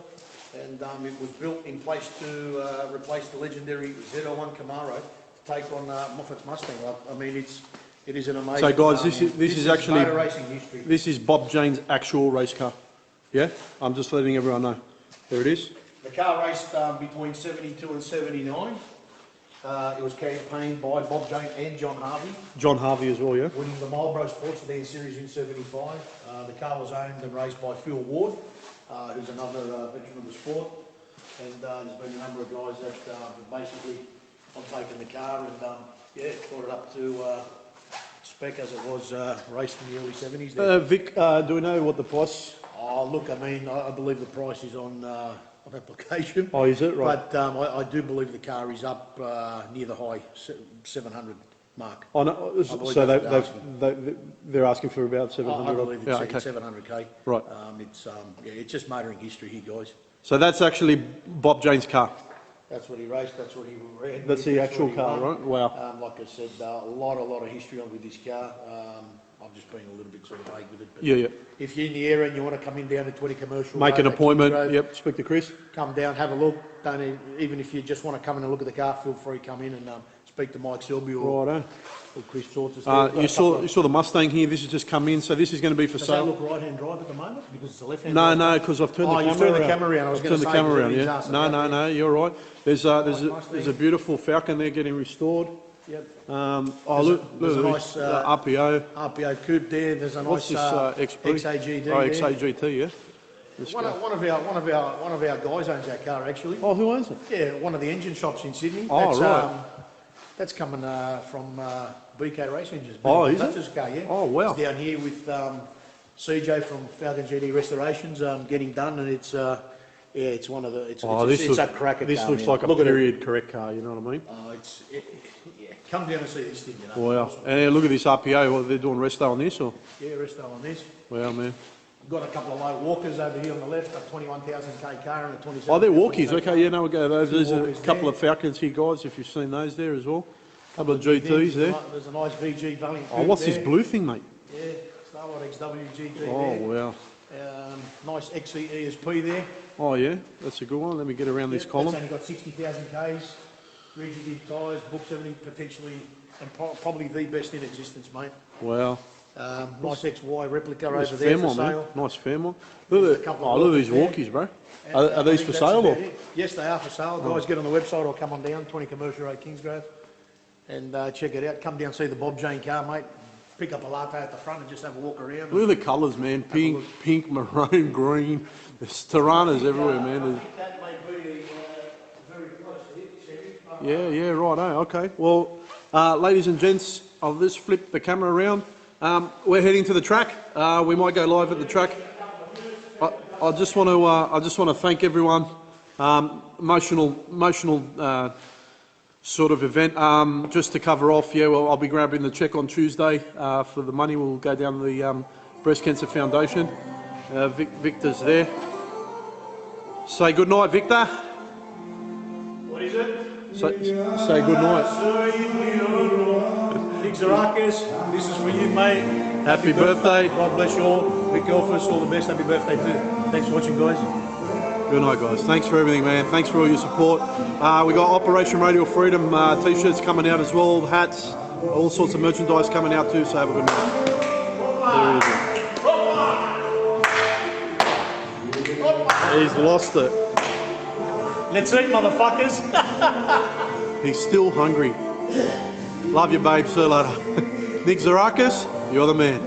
Speaker 1: and it was built in place to replace the legendary Z01 Camaro to take on Moffat's Mustang. I mean, it is an amazing.
Speaker 2: So, guys, this is actually
Speaker 1: motor racing history.
Speaker 2: This is Bob Jane's actual race car. Yeah, I'm just letting everyone know. There it is.
Speaker 1: The car raced between 72 and 79. It was campaigned by Bob Jane and John Harvey.
Speaker 2: John Harvey as well, yeah.
Speaker 1: Winning the Marlboro Sports Sedan Series in 75. The car was owned and raced by Phil Ward, who's another veteran of the sport. And there's been a number of guys that have basically taken the car and yeah, brought it up to spec as it was raced in the early 70s. There.
Speaker 2: Vic, do we know what the price?
Speaker 1: Oh, look, I mean, I believe the price is on application.
Speaker 2: Oh, is it? Right.
Speaker 1: But I do believe the car is up near the high 700 mark.
Speaker 2: Oh, no, so they're asking for about 700.
Speaker 1: I believe it's,
Speaker 2: okay.
Speaker 1: It's 700k.
Speaker 2: Right.
Speaker 1: Yeah, it's just motoring history here, guys.
Speaker 2: So that's actually Bob Jane's car.
Speaker 1: That's what he raced. That's what he ran.
Speaker 2: That's the actual car, right? Wow.
Speaker 1: Like I said, a lot of history on with this car. I I'm just being a little bit sort of vague with it. But
Speaker 2: Yeah.
Speaker 1: if you're in the area and you want to come in down to 20 Commercial
Speaker 2: Make
Speaker 1: Road,
Speaker 2: an appointment.
Speaker 1: Kingsgrove,
Speaker 2: Yep. Speak to Chris.
Speaker 1: come down, have a look. Even if you just want to come in and look at the car, feel free to come in and speak to Mike Selby or
Speaker 2: Righto.
Speaker 1: Chris Sauters.
Speaker 2: You saw the Mustang here. This has just come in, so this is going to be for
Speaker 1: Does
Speaker 2: sale.
Speaker 1: that look right-hand drive at the moment? Because it's a left-hand
Speaker 2: No,
Speaker 1: drive.
Speaker 2: no, because I've turned the camera
Speaker 1: you've turned
Speaker 2: around.
Speaker 1: the camera around. I was
Speaker 2: I've
Speaker 1: going
Speaker 2: turned
Speaker 1: to
Speaker 2: the
Speaker 1: say,
Speaker 2: camera
Speaker 1: because
Speaker 2: around.
Speaker 1: everything's
Speaker 2: Yeah.
Speaker 1: arse
Speaker 2: No,
Speaker 1: about
Speaker 2: you're right. There's
Speaker 1: Mustang.
Speaker 2: a beautiful Falcon there getting restored.
Speaker 1: Yep.
Speaker 2: There's
Speaker 1: a
Speaker 2: a
Speaker 1: nice
Speaker 2: RPO.
Speaker 1: RPO coupe there. There's a
Speaker 2: What's
Speaker 1: nice
Speaker 2: this XP?
Speaker 1: XAGD
Speaker 2: Oh,
Speaker 1: there.
Speaker 2: XAGT, yeah. This
Speaker 1: One
Speaker 2: guy.
Speaker 1: of our guys owns that car actually.
Speaker 2: Oh, who owns it?
Speaker 1: Yeah, one of the engine shops in Sydney.
Speaker 2: Oh,
Speaker 1: that's,
Speaker 2: right.
Speaker 1: That's coming from BK Race Engines.
Speaker 2: Oh, is
Speaker 1: That's
Speaker 2: it?
Speaker 1: his car, yeah.
Speaker 2: Oh, wow.
Speaker 1: It's down here with CJ from Falcon GT Restorations getting done, and it's it's one of the it's a cracker
Speaker 2: This
Speaker 1: car.
Speaker 2: looks
Speaker 1: man.
Speaker 2: like a
Speaker 1: Look at it.
Speaker 2: period correct car. You know what I mean?
Speaker 1: Yeah. Come down and see this thing. You know.
Speaker 2: Wow. And look at this RPO. What they're doing resto on this, or?
Speaker 1: Yeah, resto on this.
Speaker 2: Wow, man.
Speaker 1: Got a couple of low walkers over here on the left, a 21,000k car and a 27.
Speaker 2: Oh, they're walkies. Okay, yeah, no, we'll go those. There's a
Speaker 1: walkies
Speaker 2: couple
Speaker 1: there.
Speaker 2: of Falcons here, guys, if you've seen those there as well. Couple of GTs there.
Speaker 1: There's a nice VG Valiant.
Speaker 2: Oh, what's
Speaker 1: there.
Speaker 2: this blue thing, mate?
Speaker 1: Yeah, Star Wars XW GT
Speaker 2: Oh,
Speaker 1: there.
Speaker 2: wow.
Speaker 1: Nice XE ESP there.
Speaker 2: Oh, yeah, that's a good one. Let me get around this column.
Speaker 1: It's only got 60,000 Ks, rigid tyres, book 70 potentially, and probably the best in existence, mate.
Speaker 2: Wow.
Speaker 1: Nice XY replica
Speaker 2: Nice
Speaker 1: over there for
Speaker 2: Fairmont, man.
Speaker 1: sale.
Speaker 2: Nice Fairmont.
Speaker 1: There's
Speaker 2: Look
Speaker 1: a
Speaker 2: at,
Speaker 1: couple of
Speaker 2: look at these
Speaker 1: walkers
Speaker 2: walkies, bro.
Speaker 1: And,
Speaker 2: Are
Speaker 1: I
Speaker 2: these
Speaker 1: think
Speaker 2: for
Speaker 1: that's
Speaker 2: sale, or?
Speaker 1: about it. Yes, they are for sale. Guys, get on the website or come on down, 20 Commercial Road, Kingsgrove, and check it out. Come down, see the Bob Jane car, mate. Pick up a latte at the front and just have a walk around.
Speaker 2: Look at the colours, man. Pink, maroon, green. There's Tiranas everywhere, man.
Speaker 1: I think that may be very close to it, Sherry.
Speaker 2: Yeah, right, okay. Well, ladies and gents, I'll just flip the camera around. We're heading to the track. We might go live at the track. I just want to thank everyone. Emotional sort of event. Just to cover off, yeah, well, I'll be grabbing the cheque on Tuesday for the money. We'll go down to the Breast Cancer Foundation. Victor's there. Say good night, Victor.
Speaker 1: What is it?
Speaker 2: Say good night.
Speaker 1: Nick Zarakis, this is for you, mate.
Speaker 2: Happy birthday.
Speaker 1: God bless you all. Vic Elfus, all the best. Happy birthday too. Thanks for watching, guys.
Speaker 2: Good night, guys. Thanks for everything, man. Thanks for all your support. We got Operation Radial Freedom t-shirts coming out as well, hats, all sorts of merchandise coming out too, so have a good night. There it is. He's lost it.
Speaker 1: Let's eat, motherfuckers.
Speaker 2: He's still hungry. Love you, babe. See you later. Nick Zarakis, you're the man.